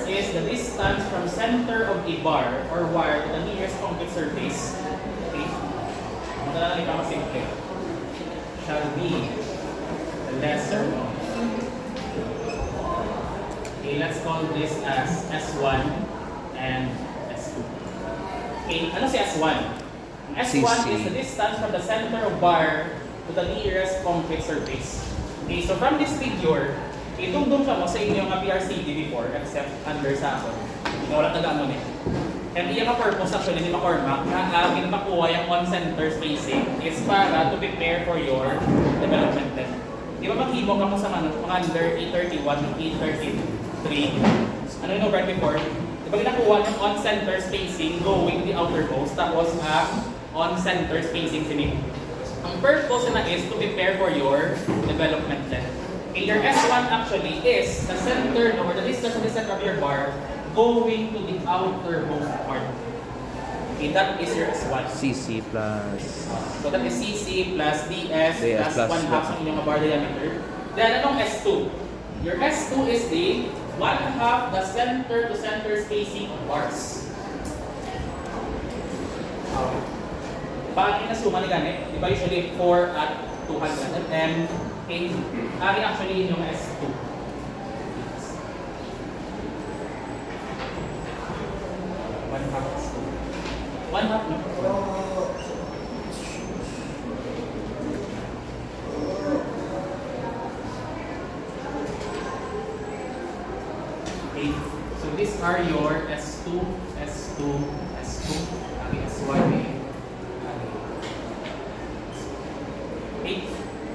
first is the distance from center of a bar or wire to the nearest concrete surface. Okay? Madala lang ipang simple. Shall be the lesser of. Okay, let's call this as S1 and S2. Okay, ano si S1? Ang S1 is the distance from the center of bar to the nearest concrete surface. Okay, so from this figure, itungdong ka mo sa inyong PRCD before, except under sa ako. Wala taga-ano niya. And iya ka purpose actually ni McCormack na makuha yung on-center spacing is para to prepare for your development test. Di ba maghimo ka mo sa mga under 831, 833? Ano yung right before? Di ba ginakuha yung on-center spacing going to the outer post tapos on-center spacing sinig. Ang purpose na is to prepare for your development test. Okay, your S1 actually is the center or the distance from the center of your bar going to the outermost part. Okay, that is your S1. CC plus... So that is CC plus DS plus 1 half sa inyong bar diameter. Then anong S2? Your S2 is the 1 half the center to center spacing of bars. Okay. Paano na suma ni ganit? Di ba usually 4 at 200 mm? Okay. Ari actually yung S2. 1 half S2. 1 half no? Okay. So these are your S2, S2, S2. Okay, S1 okay.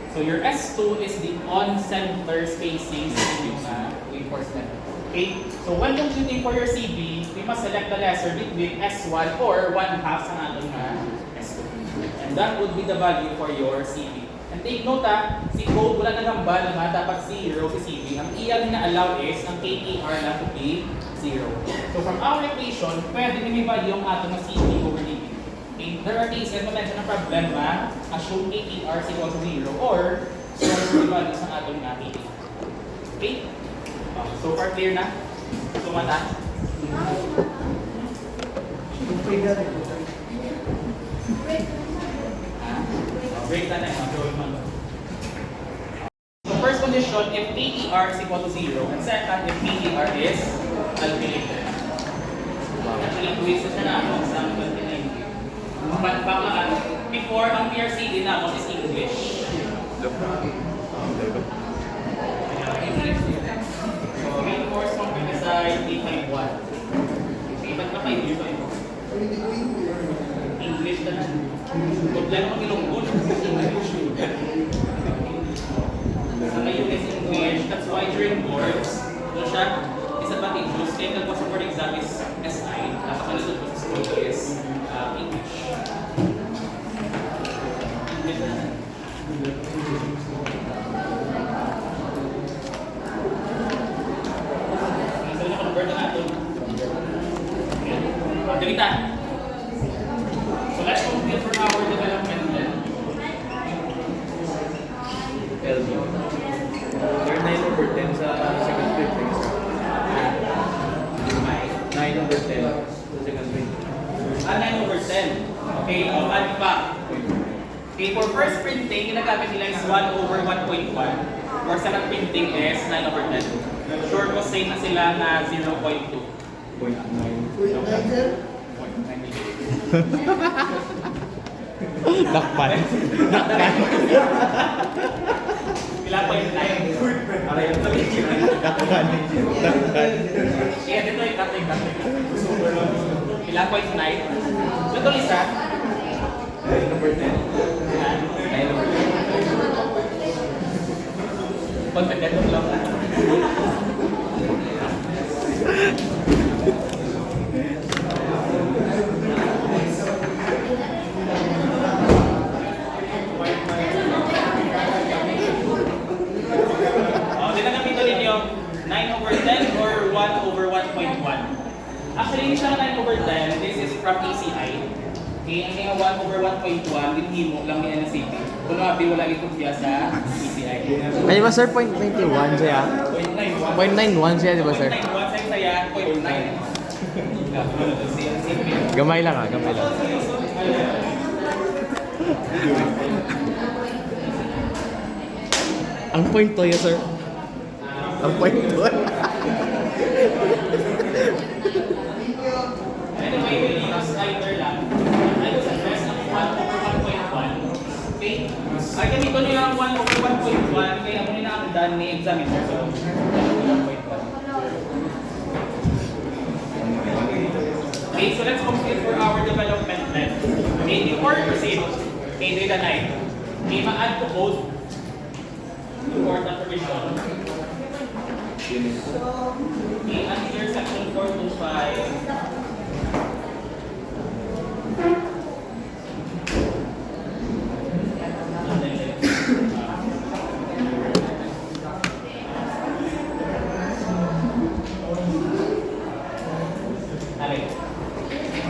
So your S2 is the on-center spacing sa inyong reinforcement. Okay? So when computing for your CB, we must select the lesser between S1 or 1 half sa ating S2. And that would be the value for your CB. And take note si code wala nagambal na dapat 0 si CB. Ang iyang na-allow is ang KTR na to be 0. So from our equation, pwede may value ang ating CB over DB. Okay, there are cases na mention ng problem na assume ATR is equal to 0 or source the values ng ating KTR. Okay? So far clear na? Sumata? Break na na. So first condition, if ATR is equal to 0, and second, if ATR is calculated. Actually, quizzes na natin sa 29. Before, ang PRCD na ako is English. So, reinforce concrete design, D51. Okay, ba't na 5 years ito? English na lang. Problema kong ilonggon. Sa ngayon is English, that's why during boards, ito siya, disadvantageous. Kaya nagpasa for exam is SI, napakalisod po sa school is English. So let's compute for our development then. LD. They're 9 over 10 sa second printing. 9 over 10 sa second printing. 9 over 10. Okay, add pa. Okay, for first printing, ginagamit nila is 1 over 1.1. For second printing is 9 over 10. Sure ko same na sila na 0.2. 0.9. Dakpan. Pila 0.9. Dakpan. Kaya dito yung kating. Pila 0.9. Ito isa. 9 over 10. 9 over 10. Confident lang. Dinagamitan ninyo 9 over 10 or 1 over 1.1. Actually, hindi siya 9 over 10. This is from ACI. Okay, ang nga 1 over 1.1, dinhimo lang ni NCP. Kung nabi, wala itong biya sa ACI. Ay, ba sir, 0.91 siya? 0.91. 0.91 siya, di ba sir? 0.91 sa kaya 0.9. Gamay lang gamay lang. Ang point to sir. Ang point to. Anyway, we use either lang. I will suggest ng 1/1.1. Okay? Ay, ganito nyo yung 1/1.1, kaya muna na ang done ni examiner. So, 1/1.1. Okay, so let's complete for our development plan. Okay, before we proceed, okay, data 9. Okay, ma-add to code for the provision. Okay, under section 425.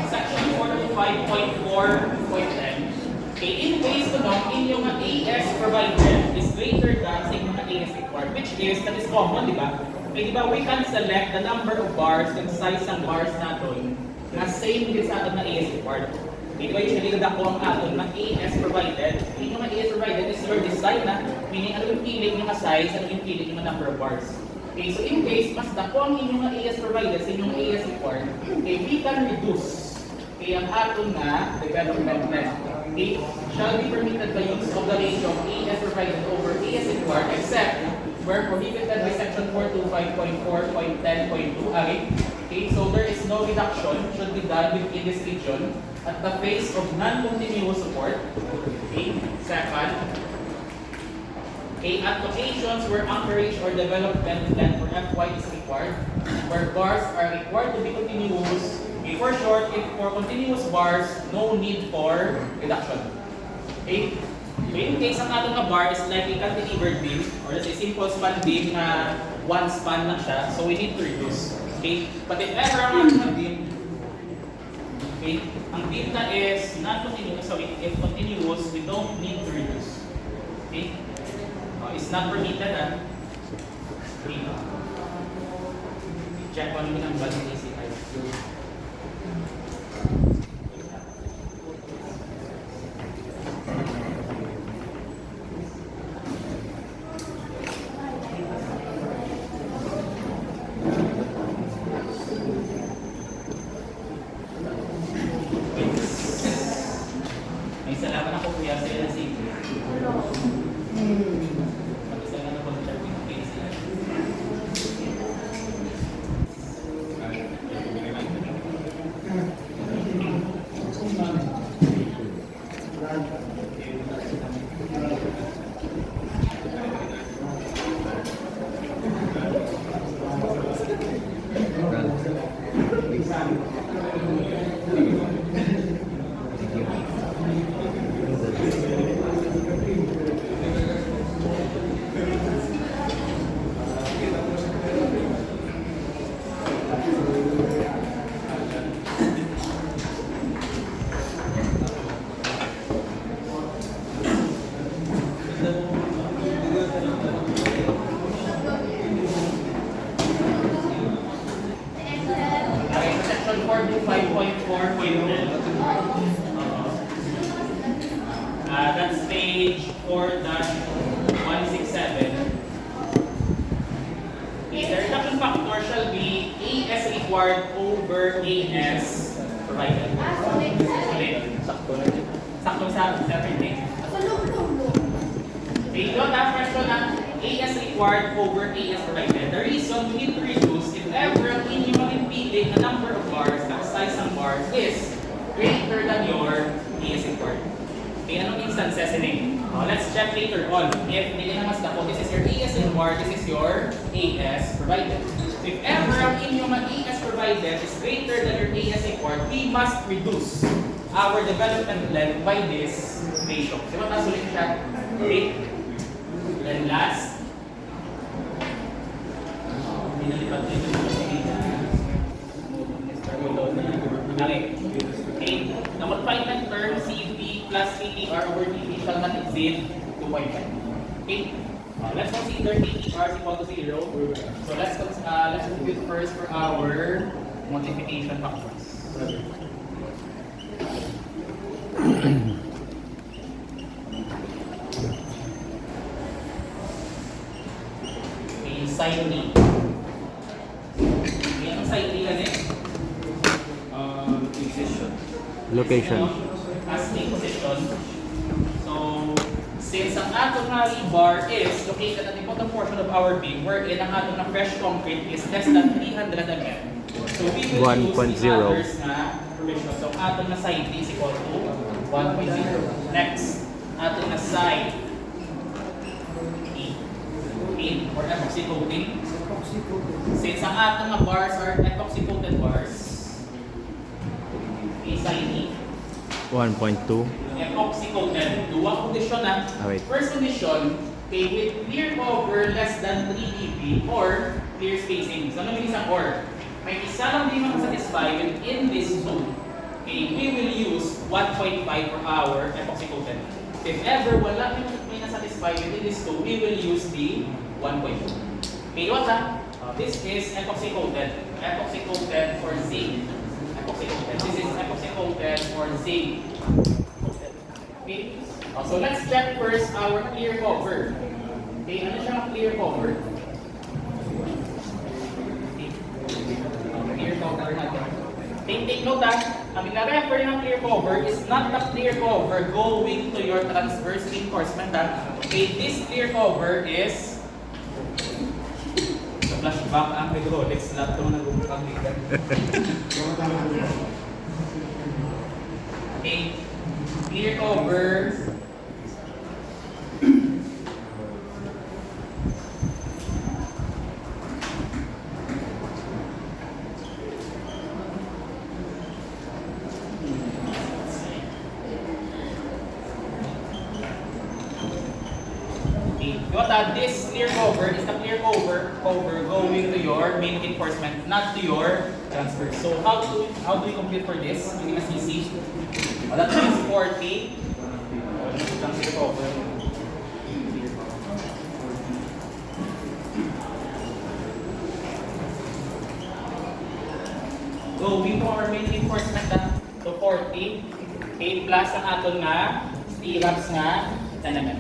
Section 425.4.10. Okay, in case to know, inyong AS provided is greater than sa inyong AS required, which is, that is common, di ba? Okay, di ba, we can select the number of bars and size ng bars natin na same din sa atin na AS required. Okay, di ba, usually nadako ang atin ng AS provided. Inyong AS provided is your design na, meaning ano yung pili yung size, ano yung pili yung number of bars. Okay, so in case, mas dako ang inyong AS provided sa inyong AS required, okay, we can reduce. Okay, ang aton na development plan. Okay, shall be permitted by use of the ratio of AS provided over AS required except where prohibited by section 425.4.10.2. Okay, so there is no reduction should be done within this region at the face of non-continuous support. Okay, second. Okay, at locations where anchorage or development plan for FY is required, where bars are required to be continuous. Okay, for short, if for continuous bars, no need for reduction. Okay? So in case ang atong bar is like a cantilevered beam, or let's say simple span beam na one span lang siya, so we need to reduce. Okay? But if ever ang atong beam, okay, ang beam na is non-continuous, so if continuous, we don't need to reduce. Okay? It's not permitted, okay? Check on yung budget AC type. May salamat ako kuya sa LC. Section 425.4.10. That's page 4-167. Okay, the reduction factor shall be AS required over AS provided. Sakto na dito. Sakto sa everything. Okay, don't have question na AS required over AS provided. The reason we need to reduce if ever ang inyong magpili na number of bars, na size ng bars is greater than your AS required. Okay, anong instances ini? Let's check later on. If nili na mas dako, this is your AS required, this is your AS provided. If ever ang inyong AS provided is greater than your AS required, we must reduce our development plan by this ratio. So, matasulit siya. Okay. Then last, binalipat dito okay. Okay. The multiplied term CP plus PTR over DP shall not exceed 2.5. Okay. Let's consider KTR is equal to 0. So let's compute first for our multiplication factors. Okay, side D. Okay, anong side D ganit? Position. Location. As a position. So, since ang atong na rebar is located at the bottom portion of our beam, wherein ang atong na fresh concrete is less than 300 mm. So, we will 1.0. use the others na provision. So, atong na side D is equal to 1.0. Next, atong na side E. Or epoxy coating. Since ang atong na bars are epoxy coated bars, side E. 1.2. Epoxy coated. Duwang condition na. Wait. First condition, okay, with clear cover less than 3 dB or clear spacing. So, ano yung isang or? May isa lang din makasatisfy within this zone. Okay, we will use 1.5 per hour epoxy coated. If ever wala yung may nasatisfy within this zone, we will use the 1.2. Okay, what na? This is epoxy coated. Epoxy coated for zinc. Epoxy coated. This is epoxy coated for zinc. Okay? So let's check first our clear cover. Okay, ano siyang clear cover? Okay. Clear cover natin. Take note that ang ina-refer ng clear cover is not the clear cover going to your transverse reinforcement. Okay, this clear cover is flashback ang hydraulics lahat ito nag-umpang ligan. Okay, clear cover. This clear cover is the clear cover going to your main reinforcement, not to your transverse. So how do we compute for this? Hindi masisi. That is 40. Clear cover. Going to our main reinforcement to 40. Okay, plus ang aton nga stirrups nga 10 mm.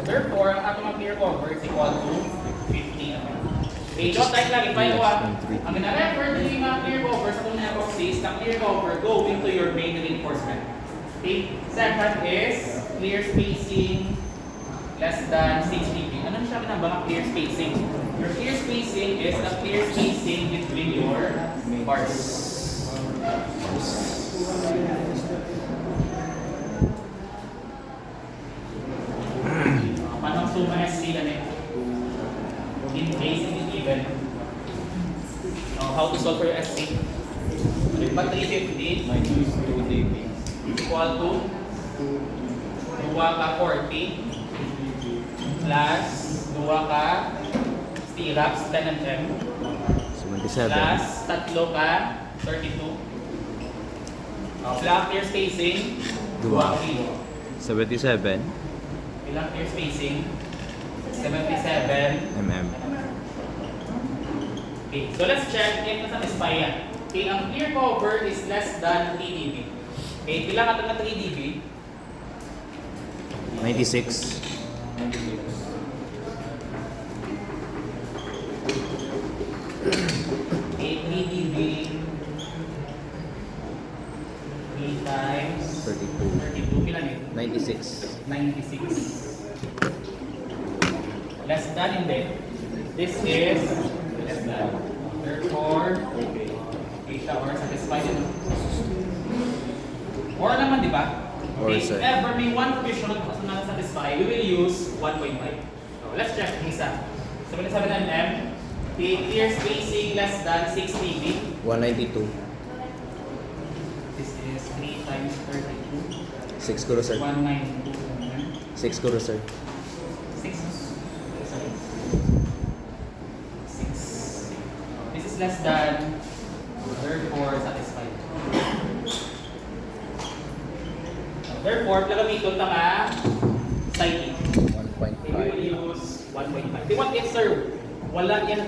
Therefore, ang atong clear cover is equal to 50 mm. Okay, don't type lang. If I ang ina-refer to yung mga clear cover sa kung epoxy is the clear cover going to your main reinforcement. Okay, second is clear spacing less than 6 dB. Ano siya binabang clear spacing? Your clear spacing is the clear spacing between your bars. Suma SC lang in case it is given. How to solve for your SC? But 350 minus 2 dB equal to 2 ka 40 plus 2 ka stirrups 10 mm 77. plus 3 ka 32 plus clear spacing 2 77 ilang clear spacing 77 mm. Okay, so let's check if nasatisfy yan. Okay, ang clear cover is less than 3 dB. Okay, bilang natin na 3 dB? 96. 3 dB 3 times 32 ilan eh? 96. 96 less than hindi. This is less than. Therefore, okay siya or satisfied yun. Or naman, di ba? Or Okay, sir. if ever may one provision na satisfy, we will use 1.5. So, let's check isa. 77 mm. Okay, clear spacing less than 6 dB. 192. This is 3 times 32. 6 kuro sir. 192. 6 kuro sir. 6. Sorry. 6. This is less than, therefore satisfied. Therefore, gagamiton ta nga side A. 1.5. We will use 1.5. Di what if, sir, wala yan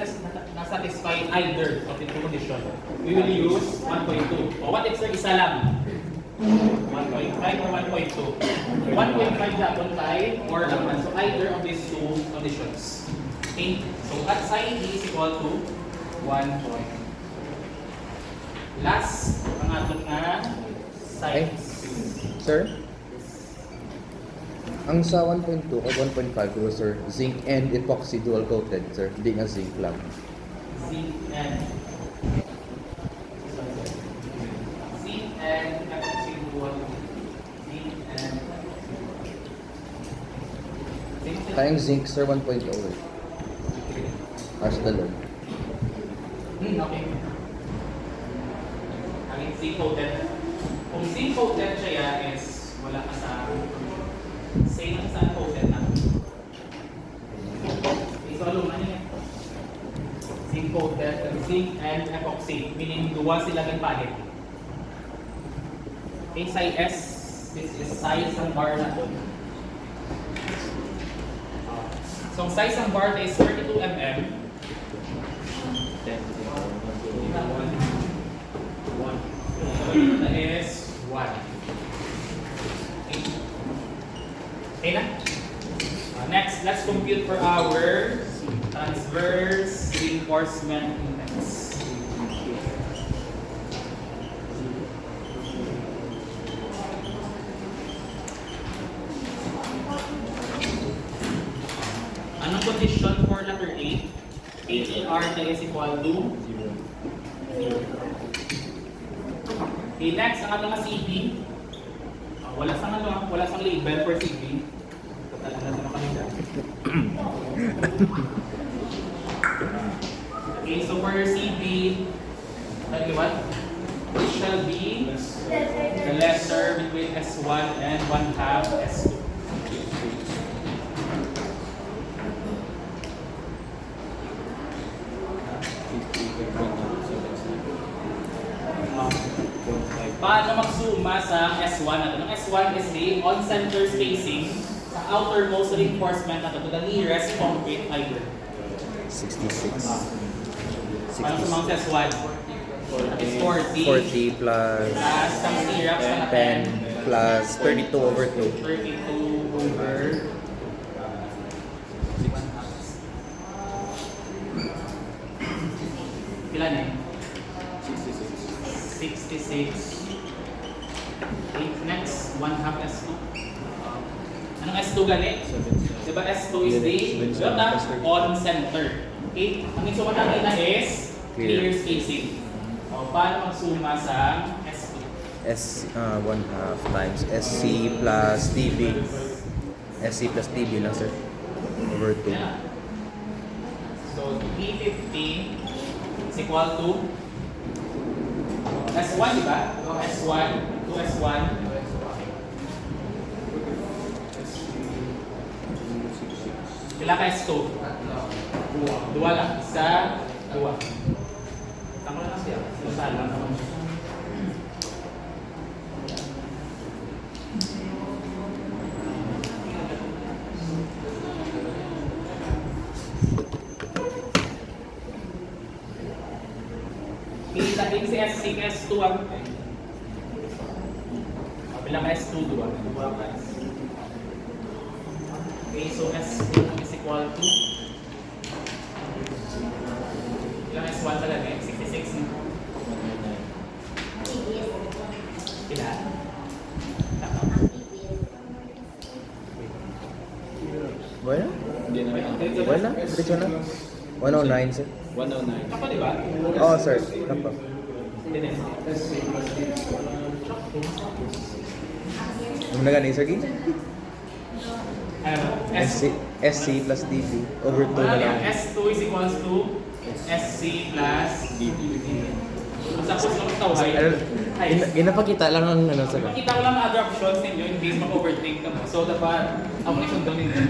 na-satisfy either of the two condition. We will use 1.2. O what if, sir, isa lang? 1.5 or 1.2? 1.5 dapat tayo or naman. So either of these two conditions. Okay? So at side A is equal to 1 point. Last, ang aton nga Ay, sides. sir? Ang sa 1.2 o 1.5 ko, sir, zinc and epoxy dual coated, sir. Hindi nga zinc lang. Zinc and epoxy dual. Zinc and Kayang zinc, sir, 1.0 eh. As the low. okay. Ang zinc coated. Kung zinc coated siya is wala ka sa same ang sa coated na. So aluman niya. Zinc coated, zinc and epoxy, meaning duwa sila ng palit. Okay, size S, this is size ng bar na to. So ang size ng bar is 32 mm. That is 1. Okay na? Next, let's compute for our transverse reinforcement index. Anong condition for letter A? AER is equal to 0. Okay, next, ang ating CB. Wala sang label for CB. Okay, so for your CB, what? It shall be the lesser between S1 and 1/2 S2. Paano magsuma sa S1 natin? Ang S1 is the on-center spacing sa outermost reinforcement natin to the nearest concrete fiber. 66. Paano sumama sa S1? It's 40. 40 plus Plus some syrups na 10 plus 32 over 2. 32 over Pila na eh? 66. Okay, next, 1/2 S2. Anong S2 gani? Diba S2 is the on center. Okay, ang insuma natin na is clear spacing. O, paano magsuma sa S2? S 1/2 times SC plus TB. SC plus TB lang, sir. Over 2. Yeah. So, E50 is equal to S1, di ba? S1, 2S1. Kailan ka S2? Dua lang. Isa, dua. Tama na siya. Isa lang naman. Ilahin si S6, S2 ang bilang S2, dua. Okay, so S2 is equal to ilang S1 talaga eh? 66 na. Ilan? Wala? Wala? Diretso na? 109, sir. 109. Kapag diba? Oh, sir. Tapa. Ano na gani, sir? SC plus DB over 2 na lang. S2 is equals to SC plus DB. Ang sapos ng tawhay. Ginapakita lang ang ano, sir. Makita ko lang ang other options ninyo in case mag-overthink ka mo. So, dapat application doon ninyo.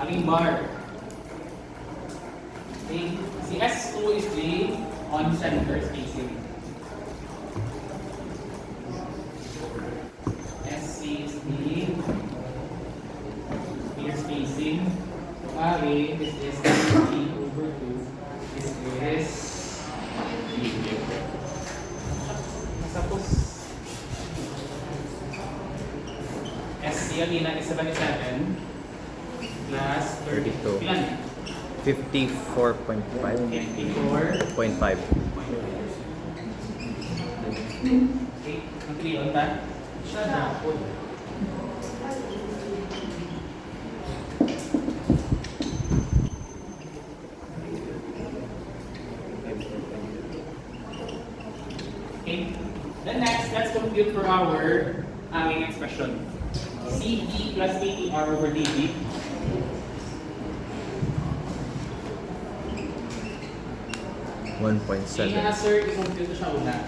Aling bar. Okay. Si S2 is the on-center spacing. same. Mari, this is 3/2. This is Tapos SC Alina is 77 plus 32. Ilan? 54.5. 54. 0.5. Okay, ang clear ta? Siya na po. Okay, then next, let's compute for our aming expression. CE plus ATR over DB. Yung 1.7. answer, i-compute siya una.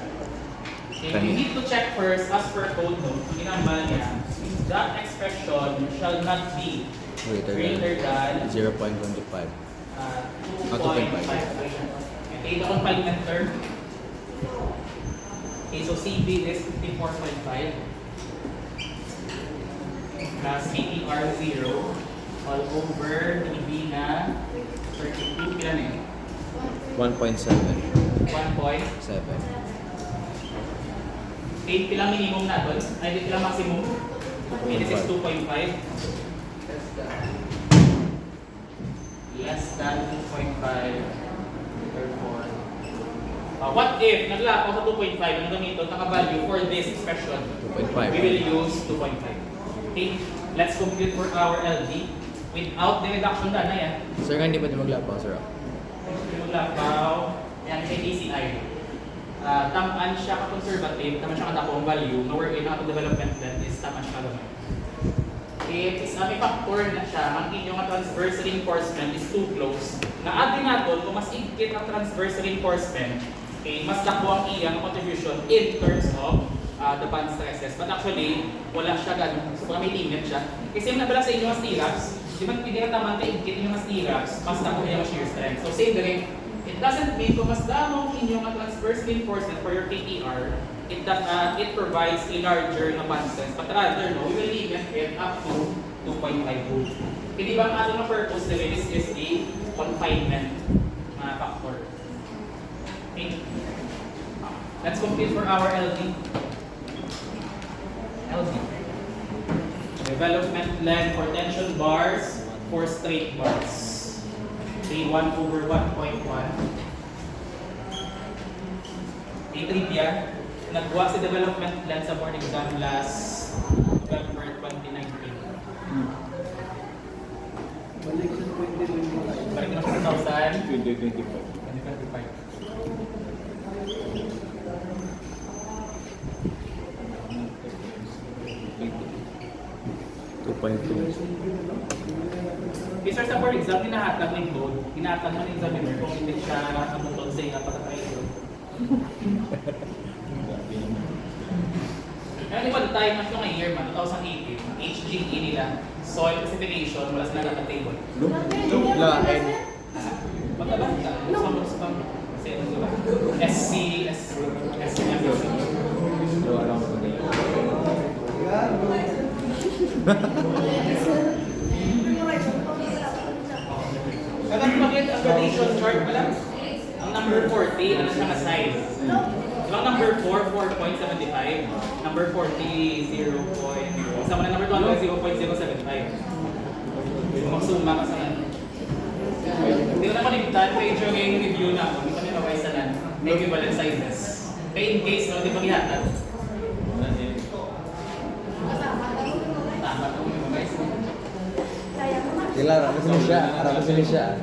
Okay, you need to check first, as per code note, ang ginambal niya, that expression shall not be greater than 0.25. 2.5. Okay, the confinement term. Okay, so CB is 54.5 plus CTR 0 all over DB na 32. Ilan eh? 1.7. 1.7. Okay, pilang minimum na doon? Ay, pilang maximum? Okay, this is 2.5. Less than 2.5. Therefore, what if naglapaw sa 2.5 ang gamito naka-value for this expression? 2.5. We will use 2.5. Okay, let's compute for our LD without the reduction na yan. Sir, hindi pa din maglapaw, sir. Naglapaw, yan kay ACI. Tamaan siya ka-conservative, tamaan siya ka-dako ang value, nowhere in ang development plan is tamaan siya ka-gamay. If is may factor na siya, ang inyong transverse reinforcement is too close. Na-add din natin, kung mas igkit ang transverse reinforcement, okay, mas dako ang iyang contribution in terms of the band stresses. But actually, wala siya ganun. So may limit siya. Kasi yung nabala sa inyo mas T-raps, di ba hindi ka tamang kaigkit yung mas T-raps, mas dako yung shear strength. So same din, it doesn't mean kung mas damo inyong transverse reinforcement for your KTR, it provides a larger na band stress. But rather, no, we will limit it up to 2.5 volts. Hindi ba ang ating purpose nila is a confinement factor. Okay. Let's compute for our LD. LD. Development length for tension bars for straight bars. Say 1 over 1.1. A trivia, nagwa si development length sa board exam last November 2019. Balik na sa 2025. 2.2. Isa sa board exam, hinahatag ng code. Hinahatag man ng examiner kung hindi siya nakatutol sa iyo pagkatry code. Kaya di ba the time na itong year man, 2018, HGE nila, soil classification, wala sila naka-table. Lain. Magkaba ka? Sa pang kasi ano diba? SC, SCM. Kapag mag-get ang gradation chart pala, ang number 40, ano siya ka-size? Diba number 4, 4.75. Number 40, 0.0. Sama na number 2, 0.075. Magsuma ka sa ano. Hindi ko naman imitan, medyo yung review na ako. Hindi kami mawaisanan. May equivalent sizes. Kaya in case, no, di ba gihatag? Tama ito may mawaisanan. Harap sila siya.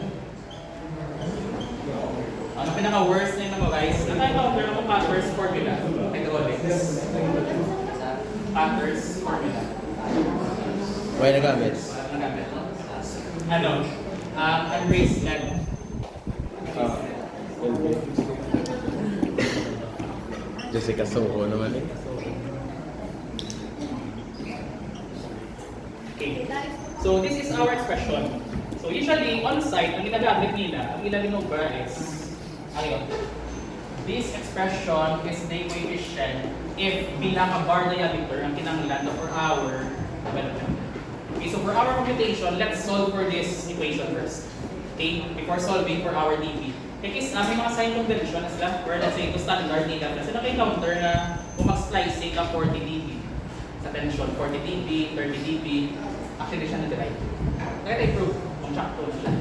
Ano pinaka-worst na yung mga guys? Naka-encounter ako Patters formula. Hydraulics. Patters formula. Why nagamit? Wala nagamit. Ano? Unraised lead. Jessica Soho naman eh. Okay. So this is our expression. So usually on site, ang ginagamit nila, ang ilalingog ba is, ayun. This expression is the coefficient if pinaka-bar diameter ang kinanglan for our development. Okay, so for our computation, let's solve for this equation first. Okay, before solving for our dB. Okay, kasi may mga sign convention na sila, where let's say, ito standard nila, kasi naka-counter na kung mag-slicing ka 40 dB sa tension, 40 dB, 30 dB, actually siya na-derive. Kaya tayo prove kung sakto sila.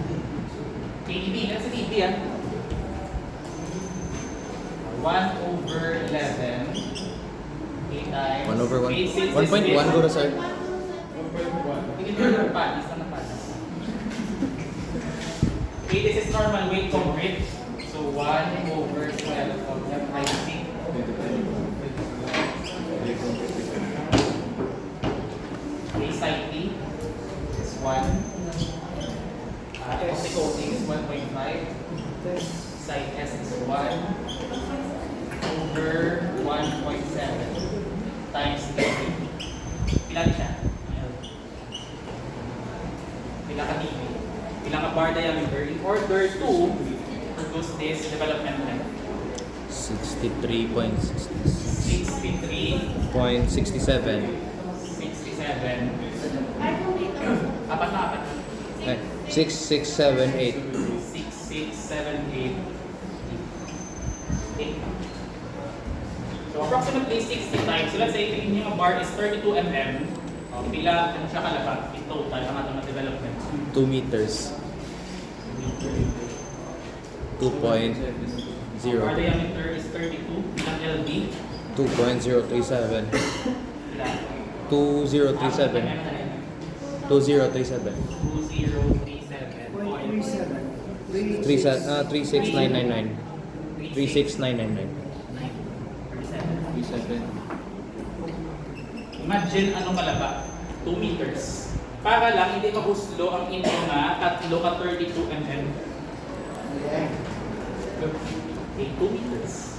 Okay, dB, yan sa dB yan. 1/11 A times 1/1. okay, since 1.1 guro sir. 1.1. Hindi ko yung panis na napanis. Okay, this is normal weight concrete. So 1/12 of FIC. Okay, side T is 1. Epoxy coating is 1.5. Side S is 1/1.7 times D. Pila siya? Pila ka dB? Pila ka bar diameter in order to produce this development length? 63.67. 63.67. Apat na apat. 6678. 6678. Okay. So approximately 60 times. So let's say yung bar is 32 mm. Pila ano siya kalabag in total ang atong development? 2 meters. 2.0. Bar diameter is 32. Ilang LB? 2.037. Ilang? 2037. 2037. 2037. 36999. 36999. 37. Imagine anong kalaba? 2 meters. Para lang hindi mahuslo ang inyong tatlo ka 32 mm. Okay, 2 meters.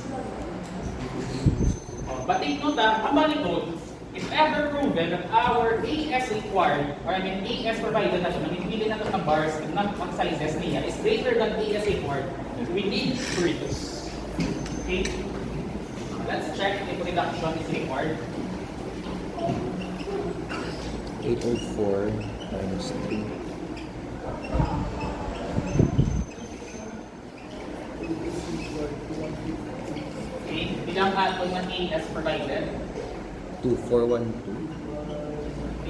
But take note ang balik note, if ever proven that our AS required, or I mean AS provided na ito, namibili na ito ng bars and not ang sizes niya is greater than AS required, we need to reduce. Okay? Let's check if reduction is required. 804 times 3. Okay, bilang atom ng AS provided, 2412.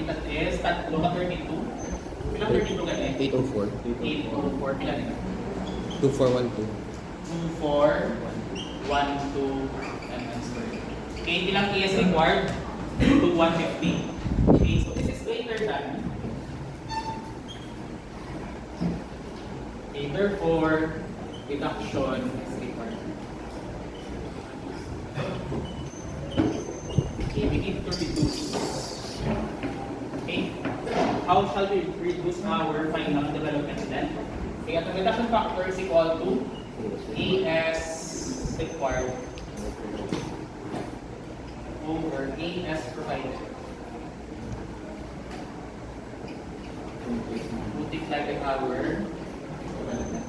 that is tatlo ka 32. Bilang 32 ganun? 804. 804, bilang nila? 2412. 2412 mm². Okay, bilang AS required? 2150. Okay, so this is greater than. Okay, therefore, reduction is required. Okay, we need to reduce. Okay, how shall we reduce our final development length? Okay, at the reduction factor is equal to AS required over AS provided. Multiply by our development.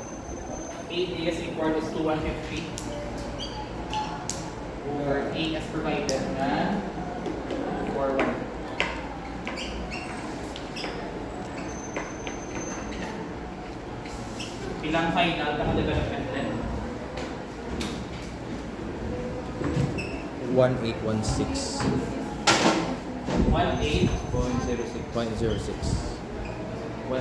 AS required is 2150 over AS provided na 41. Ilang final ka development length? 1816. 18. 0.06. 16.06.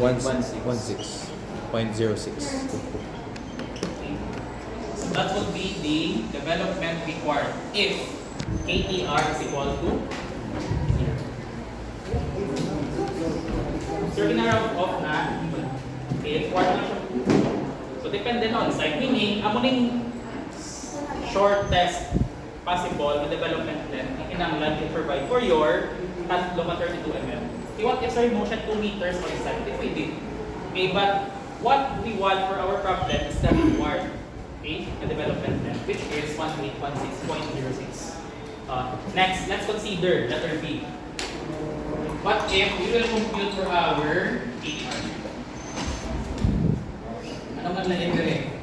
So that would be the development required if KTR is equal to 0. So kinarap off na, okay, required na siya. So depende on site, meaning amuning shortest possible na development length na kinanglan to provide for your tatlo ka 32 mm. You want extra motion 2 meters on site, if we did. Okay, but what we want for our problem is the required, okay, the development length, which is 1816.06. Next, let's consider letter B. What if we will compute for our KTR? Ano man lang yung direct?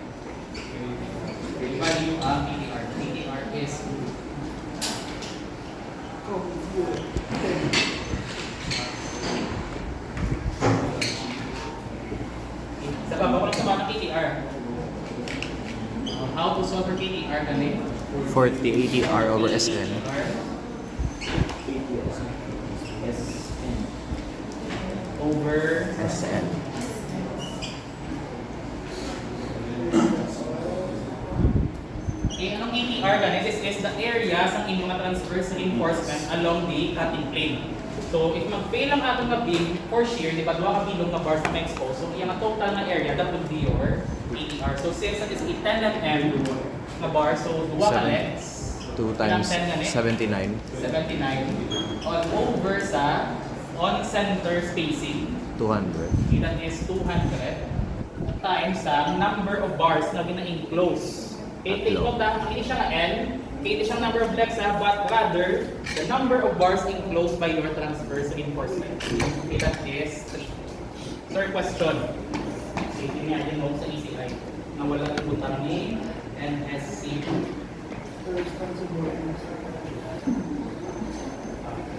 Value ang KTR. KTR is KTR. How to solve for KTR ganun? 40 ATR over SN. SN over SN. Okay, anong ATR ganun? This is the area sa inyong transverse reinforcement along the cutting plane. So, if mag-fail ang atong na beam for shear, di ba, duha ka bilog na bars na ma-expose. So, yung total na area, that would be your ATR. So, since that is a 10 mm na bar, so duha ka lengths. 2 times 79. 79. All over sa on-center spacing. 200. Okay, that is 200 times sa number of bars na gina-enclose. Okay, take note na, hindi siya na N, hindi siyang number of legs but rather the number of bars enclosed by your transverse reinforcement. Okay, that is 3. Third question. Sige nga, yun mo sa ECI. Na wala ibutang ni NSC.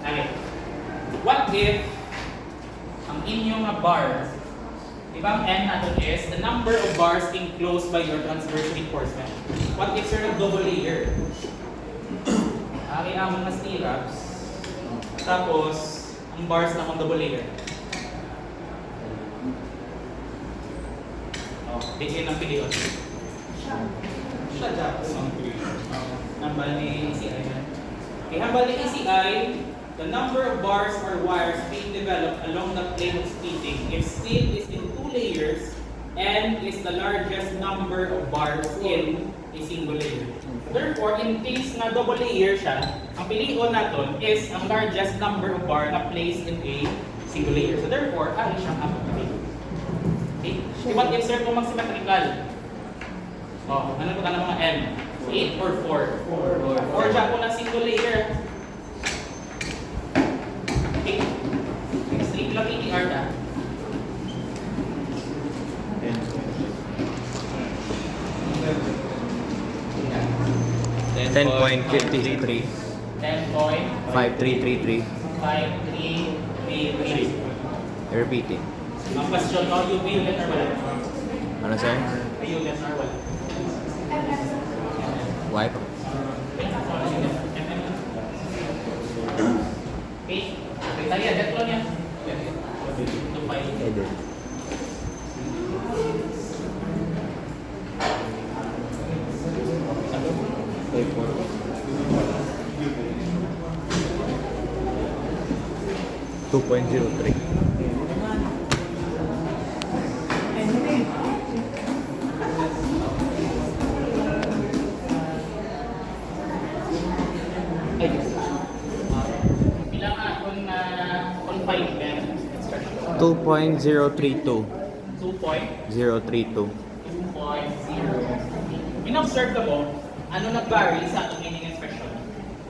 Okay. What if ang inyong bars, di ba ang N natin is the number of bars enclosed by your transverse reinforcement. What if sir double layer? Okay, ang mga stirrups. Tapos, ang bars na kung double layer. Bigyan ng piliyon. Siya dyan. Hambal ni ECI. Okay, hambal ni ECI, the number of bars or wires being developed along the plane of splitting if steel is in 2 layers and is the largest number of bars in a single layer. Therefore, in case na double layer siya, ang piliin natin is ang largest number of bar na placed in a single layer. So therefore, ano siyang apat. Okay? So what if sir kung mag-symmetrical? Oh, ano po ka ng mga M? 8 or 4? 4 siya po na single layer. Okay? Straight lang ATR na. 10.53. 5333. 10.5333. Repeating. Ang question ko, you will get or wala? Ano sir? You will get or wala? Wipe. Okay? Okay, tayo, get lang yan. 2.5. Edit. Two point zero three. Bilang akong confinement. 2.032. 2.0. 032. In-observe ka mo, ano nag-vary sa atong meaning expression?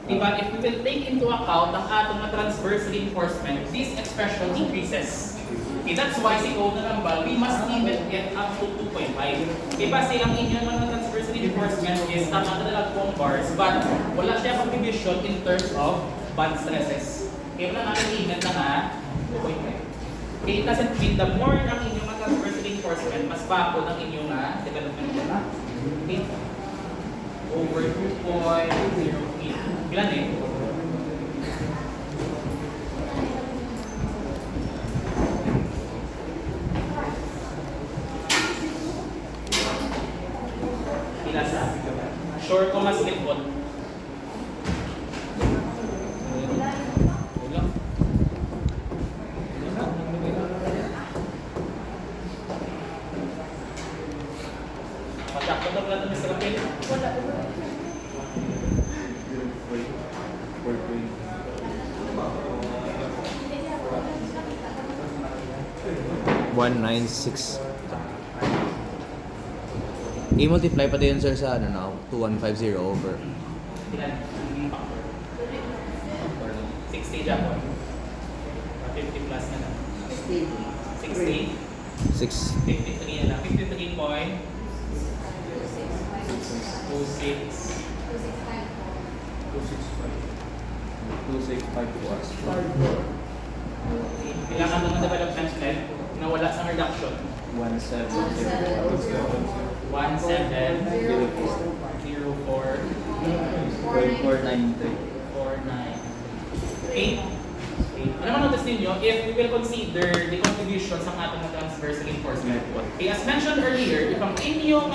Diba, if we will take into account ang atong na transverse reinforcement, this expression increases. Okay, that's why si code na nambal, we must even get up to 2.5. Diba, silang inyong mga transverse reinforcement is tama na lang pong bars, but wala siya contribution in terms of band stresses. Kaya wala natin i-event na nga 2.5. Okay, it doesn't mean the more ang inyong mga transverse reinforcement, mas bago ang inyong development na. Okay? Over 2.08. Ilan eh? Ilan sa? Sure ko mas likod. Patak ko na pala ito, Mr. Rapel. Wala. 196. I-multiply pati yun sir sa ano na 2150 over. Ilan? 60 dyan po. 50 plus na lang. 60. 6. 53 na lang. 53 point. 26. 265 plus. Kailangan naman development net. nawala sa reduction. 1704. 1704.49. Okay? Ano man notice ninyo, if we will consider the contributions ng ating transverse reinforcement. Okay, as mentioned earlier, if ang inyong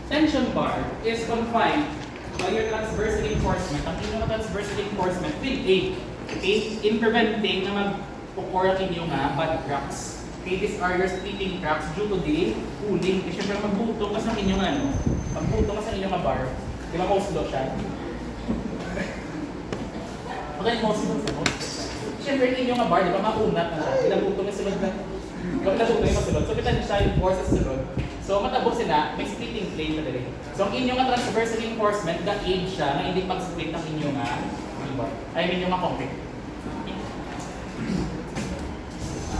tension bar is confined by your transverse reinforcement, ang inyong transverse reinforcement will aid, okay, in preventing na mag-occur ang inyong bad cracks. Okay, these are your splitting cracks due to the cooling. Kasi syempre magbutong ka sa inyong magbutong ka sa inyong bar. Di ba most low siya? Okay, most low sa most. Siyempre, yung inyong bar, di ba, maunat na siya. Ilabutong yung sulod na. Ilabutong yung masulod. So, kita niyo siya yung force sa sulod. So, matabok sila, may splitting plane na dali. So, ang inyong transverse reinforcement, ga-aid siya na hindi mag-split ang inyong bar. I mean, yung concrete.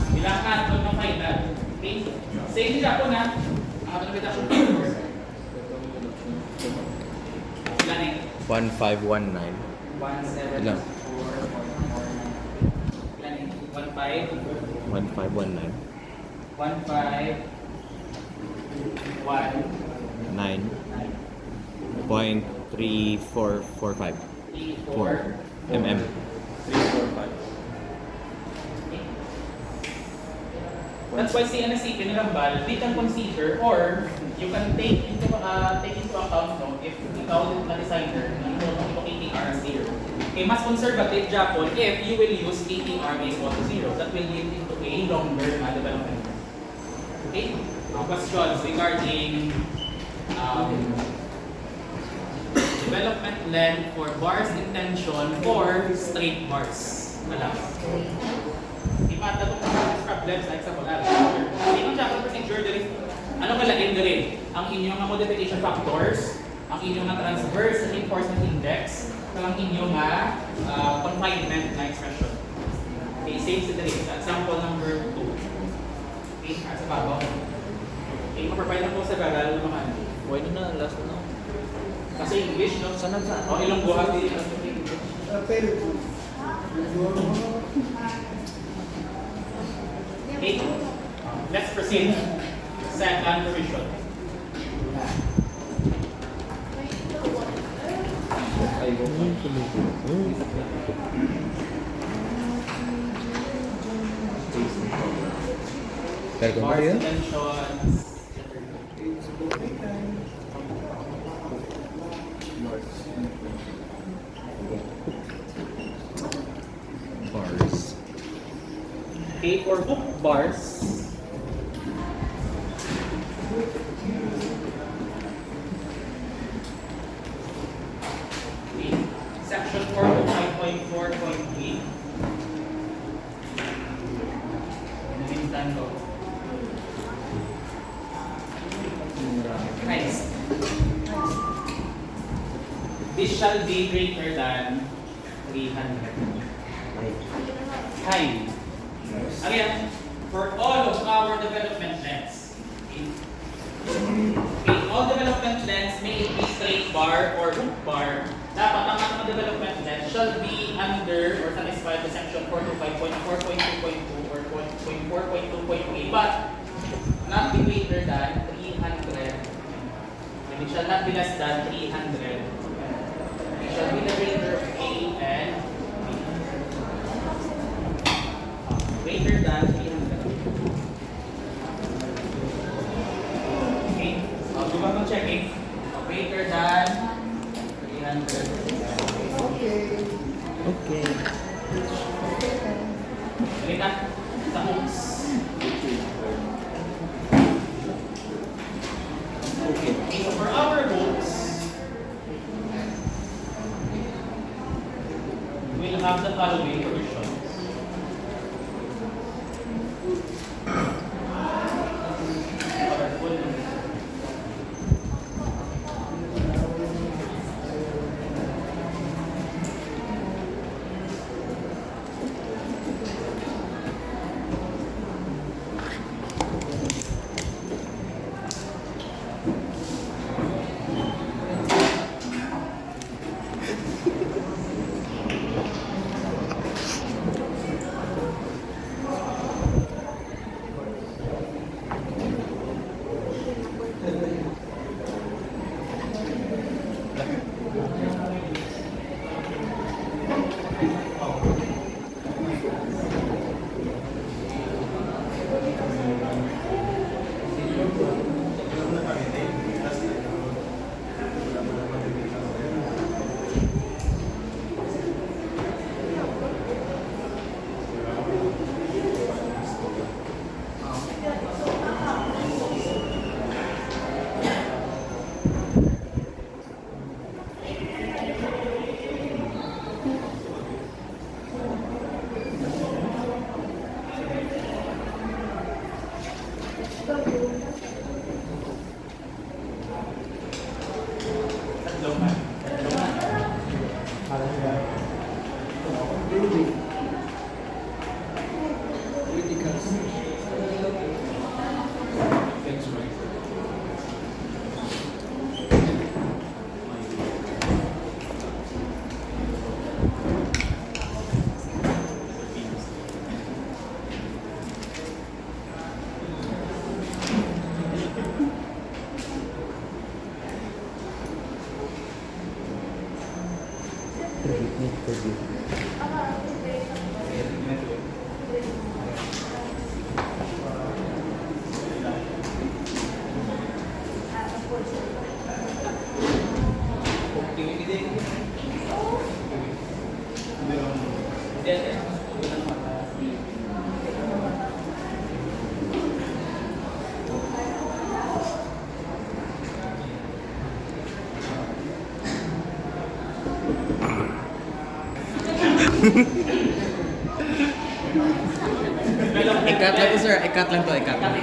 Kailangan ito ng final. Okay? Same siya po na, ang ating reduction factor. Ilan eh? 1519. 17. Ilan? 1519. 1519. 9.3445. 4 mm. 345. That's why si NSC kinilambal, we can consider or you can take into account no, if ikaw na designer, ito KTR 0. Okay, mas conservative Japon if you will use KTR equal to 0. That will lead into a longer development. Okay? Questions regarding development length for bars in tension or straight bars. Alam. Ipatatong sa problems like sa polar. Hindi mo siya procedure dali. Ano kalain dali? Ang inyong modification factors, ang inyong transverse reinforcement index, ang inyong confinement na expression. Okay, same sa dali. Example number 2. Okay, sa babaw. Okay, mapaprovide na po sa gagalo naman. Why na last na? Kasi English, no? Sana sa? O, ilang buhat din. Okay, let's proceed. Second revision. Ay, go. Pero kung Bars ano yun? tensions. Bars. Okay, for hook bars, okay, section 4.5.4.3. Nintendo. Nice. This shall be greater than 300. High. Again, for all of our development lengths, okay, all development lengths may it be straight bar or hook bar, dapat ang ating development length shall be under or satisfy the section 425.4.2.2 or 4.2.8, but not be greater than 300. And it shall not be less than 300. It shall be the greater of A and greater than 300. Okay, so do ba checking? Greater than 300. Okay. Balikan sa hooks. Okay, so for our hooks, we'll have the following provisions. Tatlo man. Ikat lang to, sir. Ikat lang to. Ikat lang.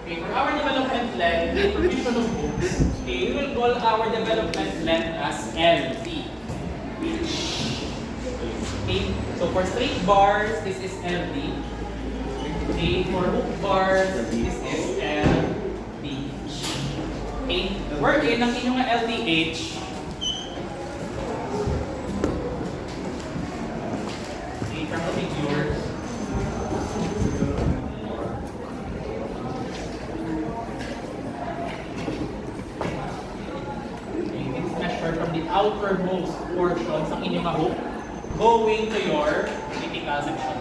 Okay, for our development length, the provision of books, okay, we will call our development length as LD. Okay, so for straight bars, this is LD. Okay, for hook bars, this is LD. Okay, wherein ang inyong LDH, okay, from the figure, from the outermost portions ng inyong hook going to your critical section.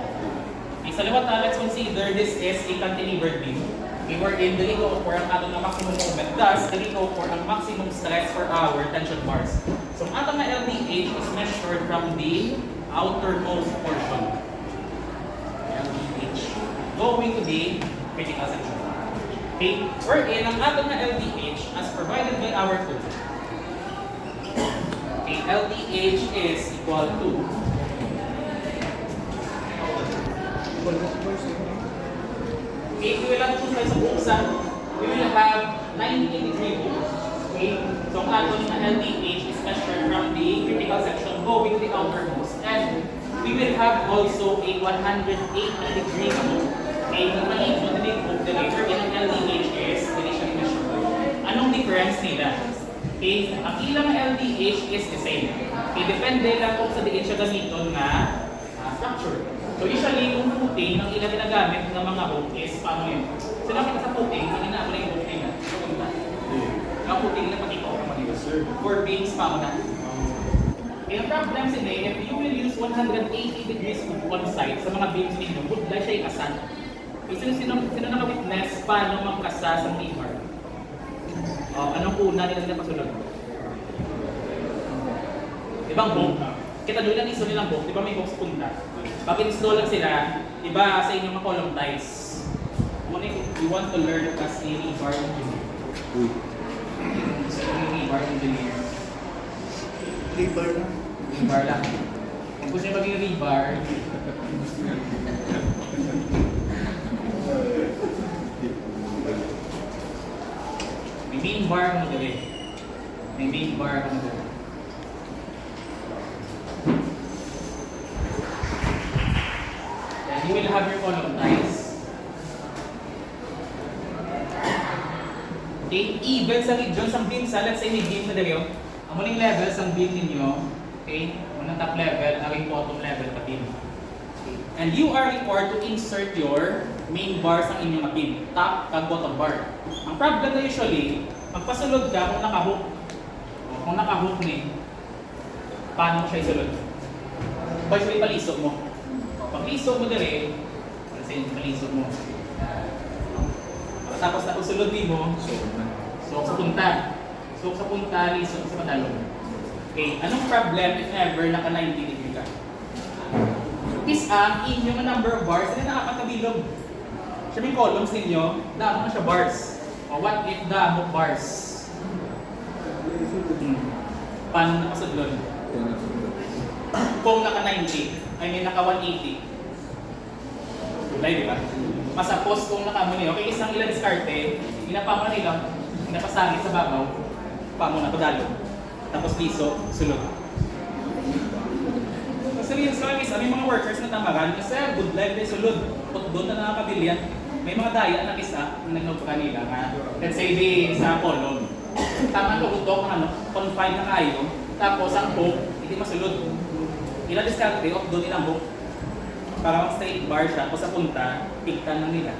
Okay, sa liwat na, let's consider this is a cantilevered beam. Okay, wherein dali ko for ang atong na maximum moment. Thus, dali ko for ang maximum stress for our tension bars. So, ang atong na LDH is measured from the outermost portion. LDH going to the critical section. Okay, wherein ang atong na LDH as provided by our tool. Okay, LDH is equal to okay, we will have two types of hooks. We will have 90-degree hooks. Okay, so ang aton na LDH is measured from the critical section going to the outermost. And we will have also a 180-degree hook. Okay, yung maliit hook the later in ang LDH is initially measured. Anong difference nila? Okay, ang ilang LDH is the same. Okay, depende lang kung sa diin siya gamiton na structure. So usually, kung puting, ang ilang ginagamit ng mga hook is paano yun? So nakita sa puting, ang inaabot na yung puting na. Ang puting na pati ko naman yun. For beams, paano na? Okay, ang problem sila, if you will use 180 degrees of one side sa mga beams ninyo, good na siya ikasan. Okay, sino naka-witness paano magkasa sa rebar? Anong una nila pasunod? Ibang hook. Kita doon lang iso nilang hook. Di ba may hook sa punta? Pag install lang sila, di ba sa inyong mga column ties? Muna you want to learn as a rebar engineer. So, rebar engineer. Rebar lang. Rebar lang. Kung gusto nyo maging rebar, may main bar kung gawin. May main bar kung gawin. Then you will have your column ties. Okay, even sa region, sa beam sa, let's say may beam na dali. Ang muling level sa beam ninyo, okay, unang top level, ang bottom level pa beam. And you are required to insert your main bar sa inyong beam, top kag bottom bar. Ang problem na usually, magpasulod ka kung naka-hook. Kung naka-hook ni, paano mo siya isulod? Ba siya ipalisog mo? Pag lisog mo dali, kasi palisog mo. Tapos na usulod mo, so sa punta. So sa punta, lisog sa padalong. Okay, anong problem if ever naka-90 degree ka? Is ang inyong number of bars na nakapat na bilog. Siya may columns ninyo, damo na siya bars. O what if damo bars? Paano nakasudlon? Kung naka-90, I mean naka-180. budlay, di ba? Masapos kung nakamo niyo, okay, isang ilan diskarte, inapamo nila, inapasangit sa babaw, pamo na padalo. Tapos piso, sulod. Kasi yun sa may mga workers na tamaran, kasi good life ay sulod. Doon na nakakabilian. May mga daya na isa na nagnog kanila nga, let's say di sa kolon. Tama ko utok ano, confined na kayo, tapos ang hook, hindi masulod. Ilang diskarte, doon ilang hook. Para mag-straight bar siya, kung sa punta, pigtan lang nila.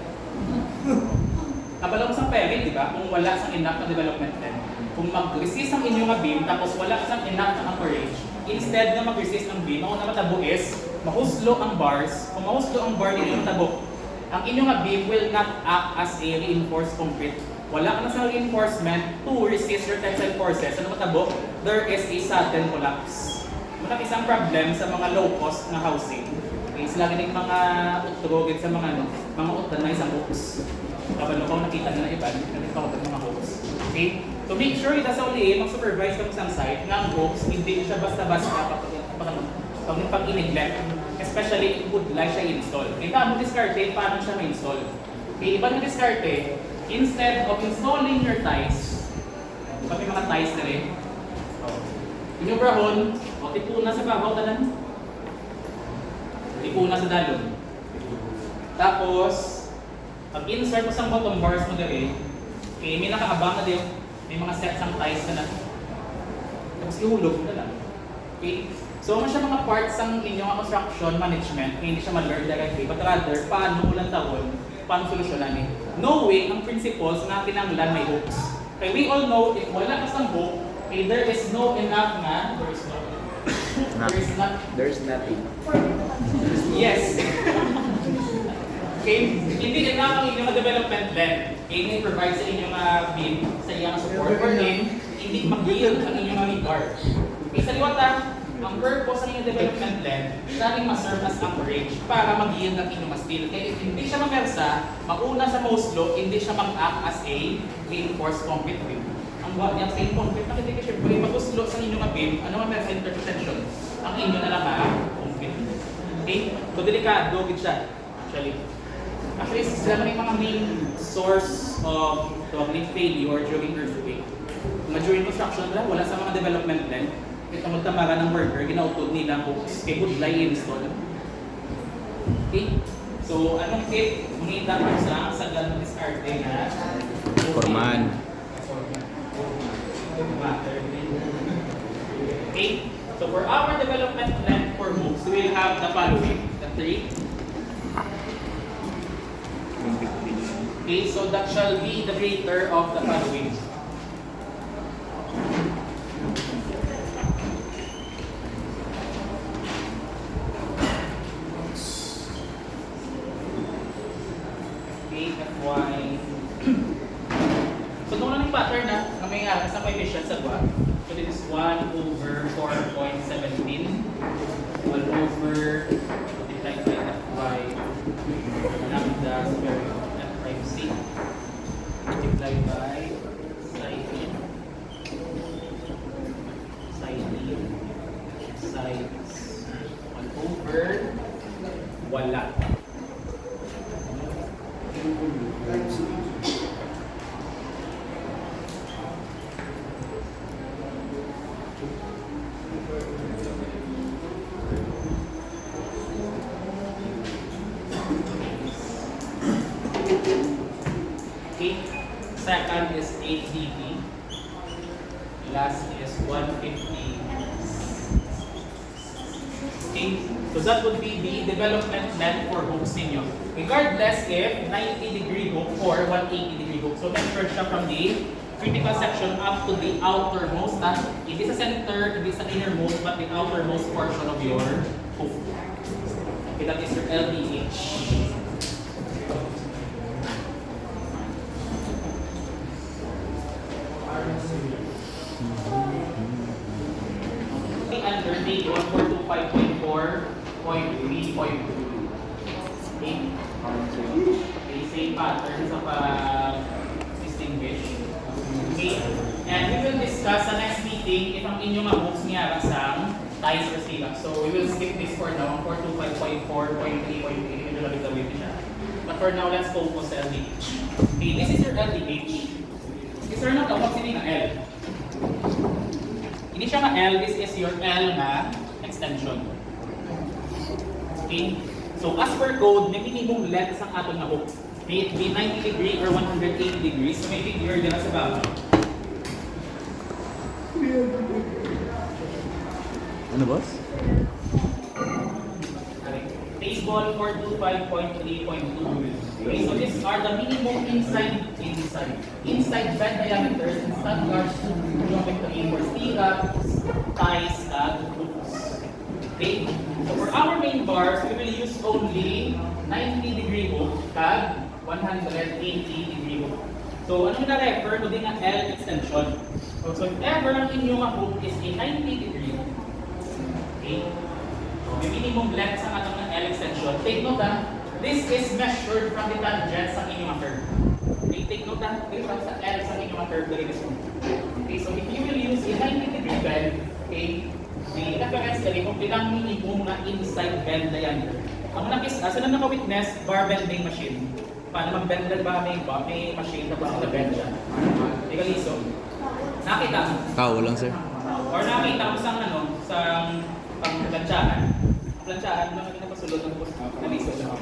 Kabalo mo sa parent, di ba? Kung wala sang enough na development plan, kung mag-resist ang inyong beam, tapos wala sang enough na anchorage, instead na mag-resist ang beam, ang namatabo is, mahuslo ang bars. Kung mahuslo ang bar ninyo matabo, ang inyong beam will not act as a reinforced concrete. Wala ka na sa reinforcement to resist your tensile forces. Ano matabo? There is a sudden collapse. Malaki isang problem sa mga low-cost na housing. Okay, sila ganing mga utrogit sa mga mga utan na isang hooks. Kapag ko nakita na iba, ganito ako ng mga hooks. Okay? So make sure ita sa uli, mag-supervise ka sa site ng hooks, hindi siya basta-basta pag i-neglect. Especially if would like siya install. Kaya mo diskarte, paano siya ma-install? Okay, iba na diskarte, instead of installing your ties, pag may mga ties na rin, inyong brahon, tipuna sa babaw tanan. Tipuna sa dalon. Tapos, pag insert mo sa bottom bars mo dali, okay, may nakaabang na din, may mga sets ang ties na. Tapos ihulog mo na lang. Okay? So, ano siya mga parts ng inyong construction management, hindi siya ma-learn directly, but rather, paano ulang taon, paano solusyonan eh. Knowing ang principles na kinanglan may hooks. Okay, we all know, if wala ka sa hook, okay, there is no enough nga, There's nothing. Yes. Okay, hindi enough ang inyong development plan. Okay, may provide sa inyong beam, sa inyong support, wherein hindi mag-yield ang inyong bar. Okay, sa liwata, ang purpose ng inyong development plan, saling ma-serve as anchorage para mag-yield ang inyong steel. Kaya if hindi siya mamersa, mauna sa most low, hindi siya mag-act as a reinforced concrete beam. Ang buwan niyang plain concrete, nakita siya, kung mag-uslo sa inyong beam, ano mamersa interpretation? Ang inyo na lang concrete. Okay? So, delikado, gid siya. Actually, sila may mga main source of failure during earthquake. During construction lang, wala sa mga development plan. Ito magtamaran ng worker, ginautod nila hooks, kay budlay install. Okay? So, anong tip? Mungita mo sa ganong diskarte na Forman. Okay? So, for our development plan for hooks, we will have the following. The 3. Okay, so that shall be the greater of the following. Okay, FY. So, kung ano yung pattern na may nga, sa coefficient sa buwan. So, this is 1 over 4.17. 1 over multiplied by FY. Lambda square root of F prime C. Multiplied by sine E. Sine 1 over wala. Okay, second is 8 dB. Last is 150. Okay, so that would be the development plan for hooks ninyo. Regardless if 90-degree hook or 180-degree hook. So measure siya from the critical section up to the outermost. Hindi sa center, hindi sa innermost, but the outermost portion of your hook. Okay, that is your LDH. Underneath 1425.4.3.2. Okay? Okay, same pattern sa pag-distinguish. Okay? And we will discuss sa next meeting if ang inyong hooks niya sa ties or scale. So we will skip this for now. 425.4.3.3. Medyo labit-labit siya. for now, let's focus sa LDH. Okay, this is your LDH. Is there na tawag sini nga L? Hindi siya nga L, this is your L na extension. Okay? So as per code, may minimum length ang aton na hook. May it be 90 degree or 180 degrees. So may figure din sa baba. Ano boss? Baseball 425.3.2. Okay, so these are the minimum inside bend diameters and standards geometry for steel, ties, and hooks. Okay, so for our main bars, we will use only 90 degree hook and 180 degree hook. So ano na-refer to din ang L extension. So if ever ang inyong hook is a 90 degree, okay, may minimum length sa atong ng L extension. Take note this is measured from the tangent sa inyong curve. Okay, take note this from sa L sa inyong curve dali this one. Okay, so if you will use a 90 degree bend, okay, may reference dali kung ilang minimum na inside bend diameter. Ang nakis, asa na naka-witness, bar bending machine. Paano mag-bend ba may machine na ba bend siya? Legaliso. Nakita mo? Lang sir. Or nakita mo sa pang-plansyahan. Plansyahan, nung hindi na pasulod ng naliso siya.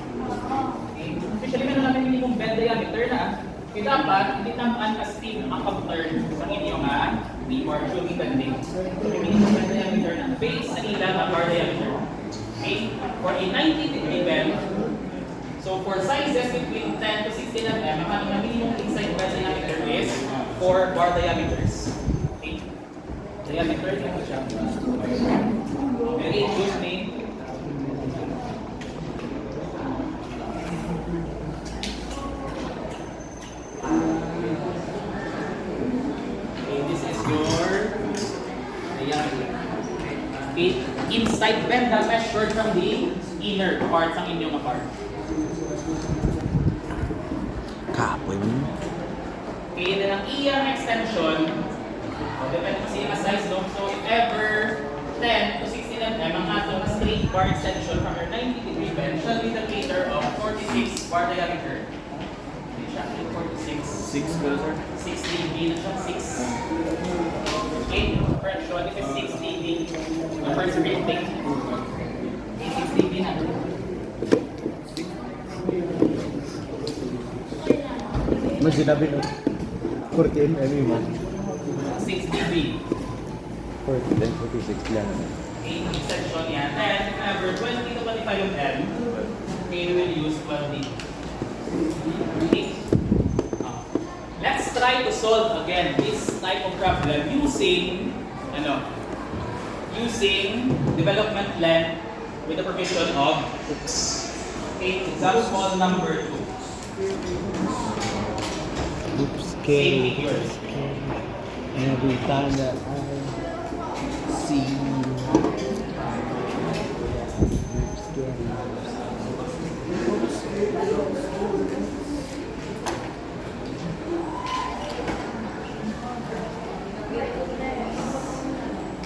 Okay. Especially meron namin minimum bend diameter na. Kaya dapat, hindi tamaan as steam ang pag-turn sa inyong D-bar during bending. So may minimum bend diameter na. Base sa ilang bar diameter. Okay? For a 90 degree bend, so for sizes between 10 to 16 mm, ang minimum inside bend diameter is 4 bar diameters. Okay? Diameter, ito siya. Very good name. Okay, this is your diameter. Okay, inside bend na measured from the inner part ng inyong part. Kapoy mo. Okay, then ang iyang extension, depende kasi yung size, no? So if ever 10 to 16 mm ang atong straight bar extension from your 90 degree bend shall be the meter of 46 bar diameter. Okay, siya, 46. 6 ba sir? 6 dB na siya, 6. Okay, compression, this is 6 dB. The first rating. Okay, 6 dB na. Mas sinabi no? 14 mm. 6 dB. 46 lang. Okay, extension yan. And if ever 20 to 25 mm, okay, we will use 12 dB. Okay. Let's try to solve again this type of problem using development length with the provision of hooks. Okay, example number 2. Oops, Same figures. Every time that I see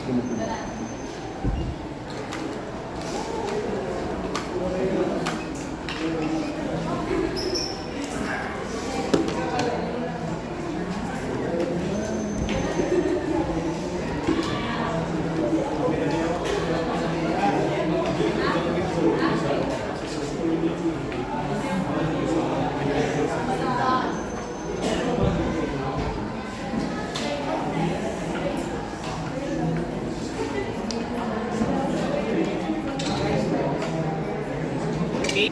Okay. Alas. Okay.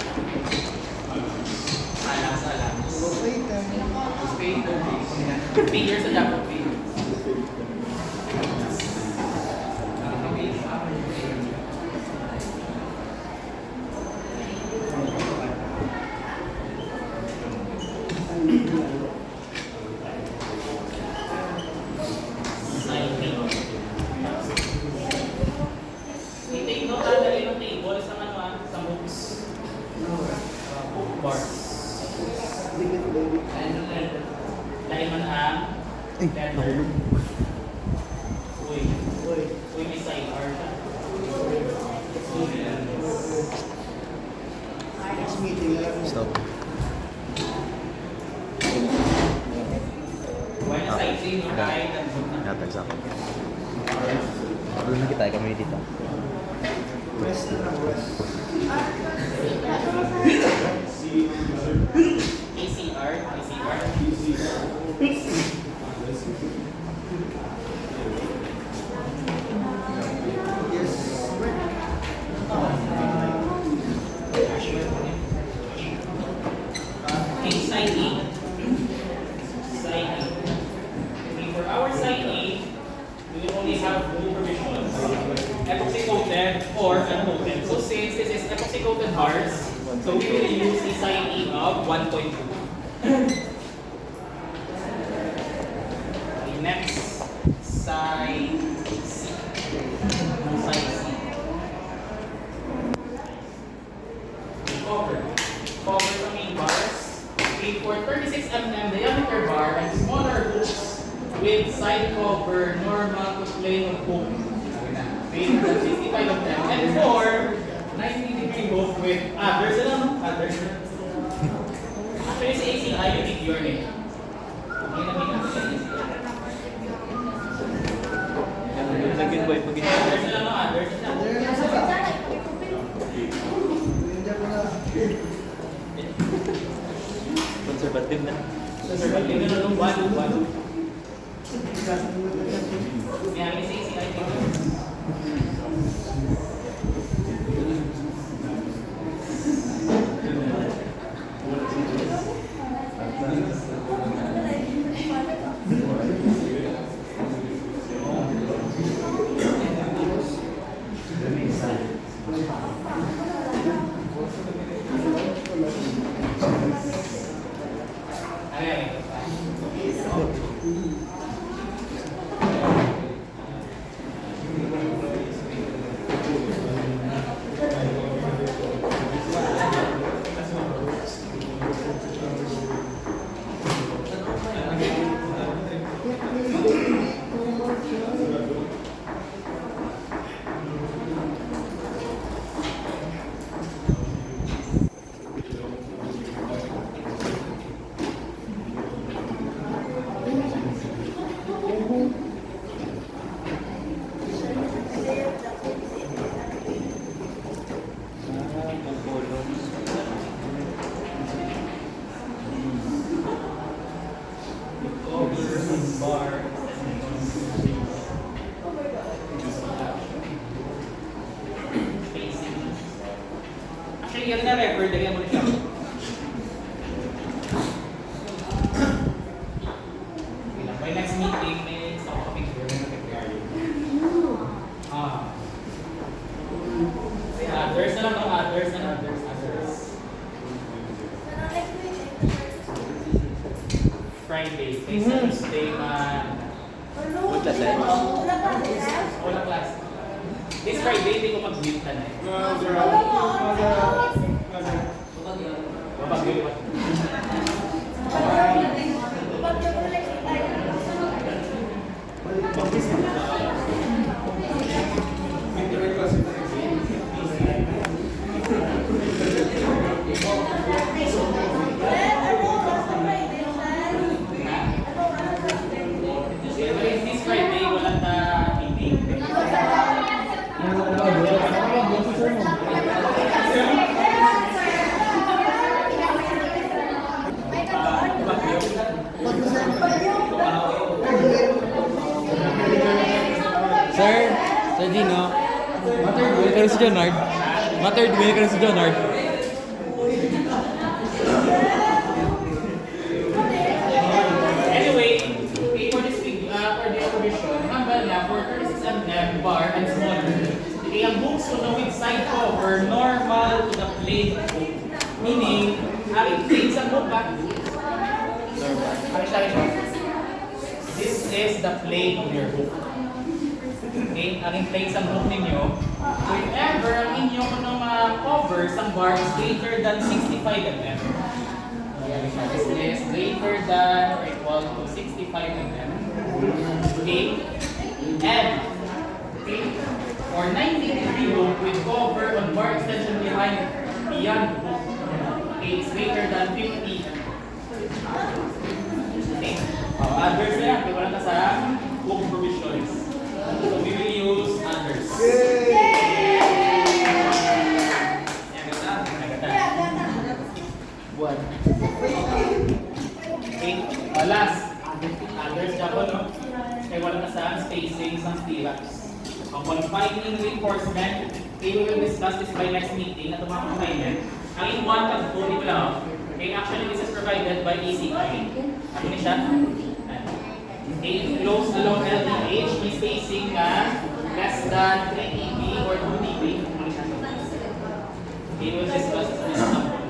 Figures sa dapat figures. I-take note ang dali ng table sa hooks. Hook bars. Dahil man ang letter. Uy, may sidebar siya. Next meeting, stop. sa inyo kahit nandun na. Natag sa akin. Doon na kita, kami dito. West na west. ACR. Okay, side A. Okay, for our side A, we will only have two provisions. Epoxy coated or uncoated. So since this is epoxy coated hearts, so we will use a side A of 1.2. Okay, next, side C. Side C. Cover the main bars. Okay, for 36 mm diameter bar and smaller hooks with side cover normal to plain hook. Greater than 65 mm. And for 90-degree hook with others. Others. Actually, sa ACI, you pick your name. Okay, namin natin sa ACI. Lagyan ba yung pag-ibig? Others na lang, no? Others na. Conservative na. Conservative na nung 1. Yan, may sa ACI dito. Actually, yan na record. Lagyan mo na siya. By next meeting, may gusto ko picture na nag-prepare. Others na lang, no? Others. Friday. Kasi Tuesday man. Wala class. This Friday, hindi ko mag-meet ka na eh. Mapag-meet. This Friday, walang meeting. Sir Dino, ma-third wheel ka rin si Jonard. Ma-third wheel ka rin si Jonard. Anyway, okay, for this for the provision, hambal na for 36 mm bar and smaller. Okay, ang hooks ko na with side cover, normal to the plain hook. Meaning, having plain sa hook ba? This is the plane of your hook. Okay, ang plain sa hook ninyo. So if ever ang inyong cover sa bar is greater than 65 mm. This is greater than or equal to 65 mm. Okay? And, okay, or 90-degree hook with cover on bar extension beyond hook. Okay, is greater than 50. Okay? Others na yan. Kaya wala na sa book provisions. So we will use others. Buwan. Okay, last. Others na po, no? Kaya wala na sa spacing ng stirrups. Ang confining reinforcement, we will discuss this by next meeting at mga confinement. Ang in 1 at 2, dito lang. Okay, actually this is provided by ECI. Ano ni siya? Okay, close along LDH, may spacing na less than 3 dB or 2 dB. Okay, we'll discuss this example.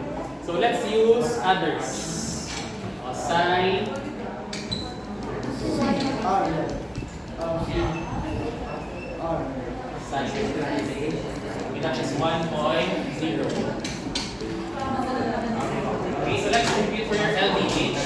So let's use others. Sine. That is 1.0. Okay, so let's compute for your LDH.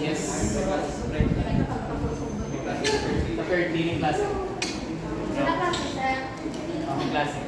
Yes. Sa third leading classic. Okay, classic.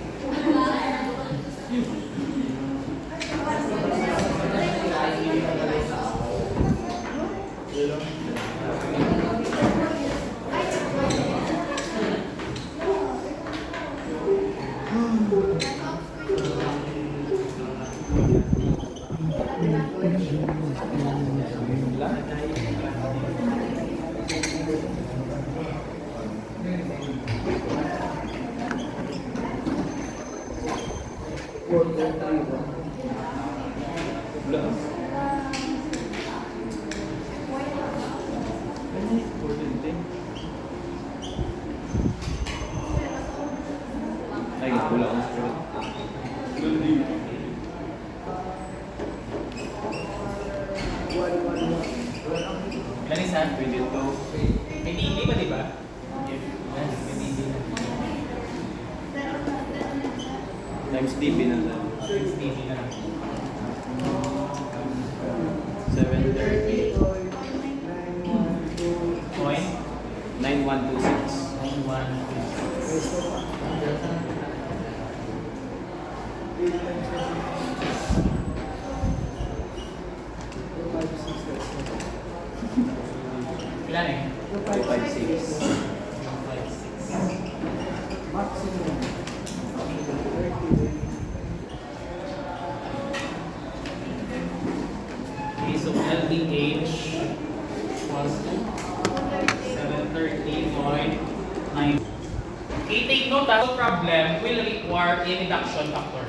Ay, kulang ang spirit. Ilan isa? 22. May DB ba, di ba? Yes, may DB. Times DB na lang. Times DB na lang. 730. Point? 9126. 91. Ilan eh? 256. 256. Maximum. Okay, so LDH was 730.9. Okay, take note that the problem will require a reduction factor.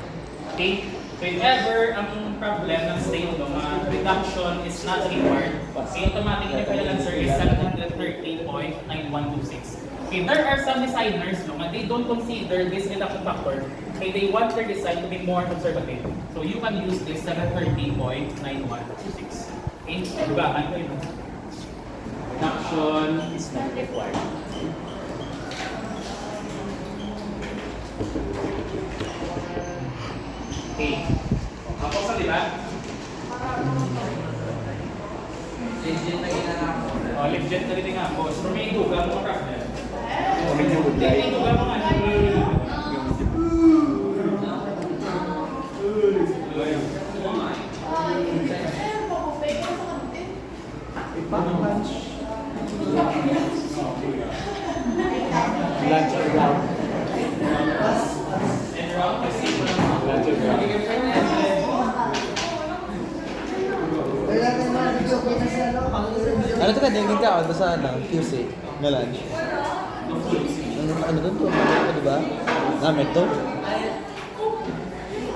Okay? So if ever ang problem ng state no, reduction is not required, so automatic na final answer is 713.9126. Okay, there are some designers no, they don't consider this reduction factor. Okay, they want their design to be more conservative. So you can use this 713.9126. Okay, diba? Ano yun? Reduction is not required. Okay. Ako sa diba? Legit na ginagawa ko. Oh, legit na rin nga ako. So may duga mo problem. Medyo good guy. May duga mo nga. Ipa-punch. Lunch or ground? And round kasi ko lang. Lunch or ground? Kaya rin mga video ko na sa ano, Ano to ka? Dingin ka ako sa ano? QC. Na lunch. Ano to? Ano to? Ano ba? Namin to?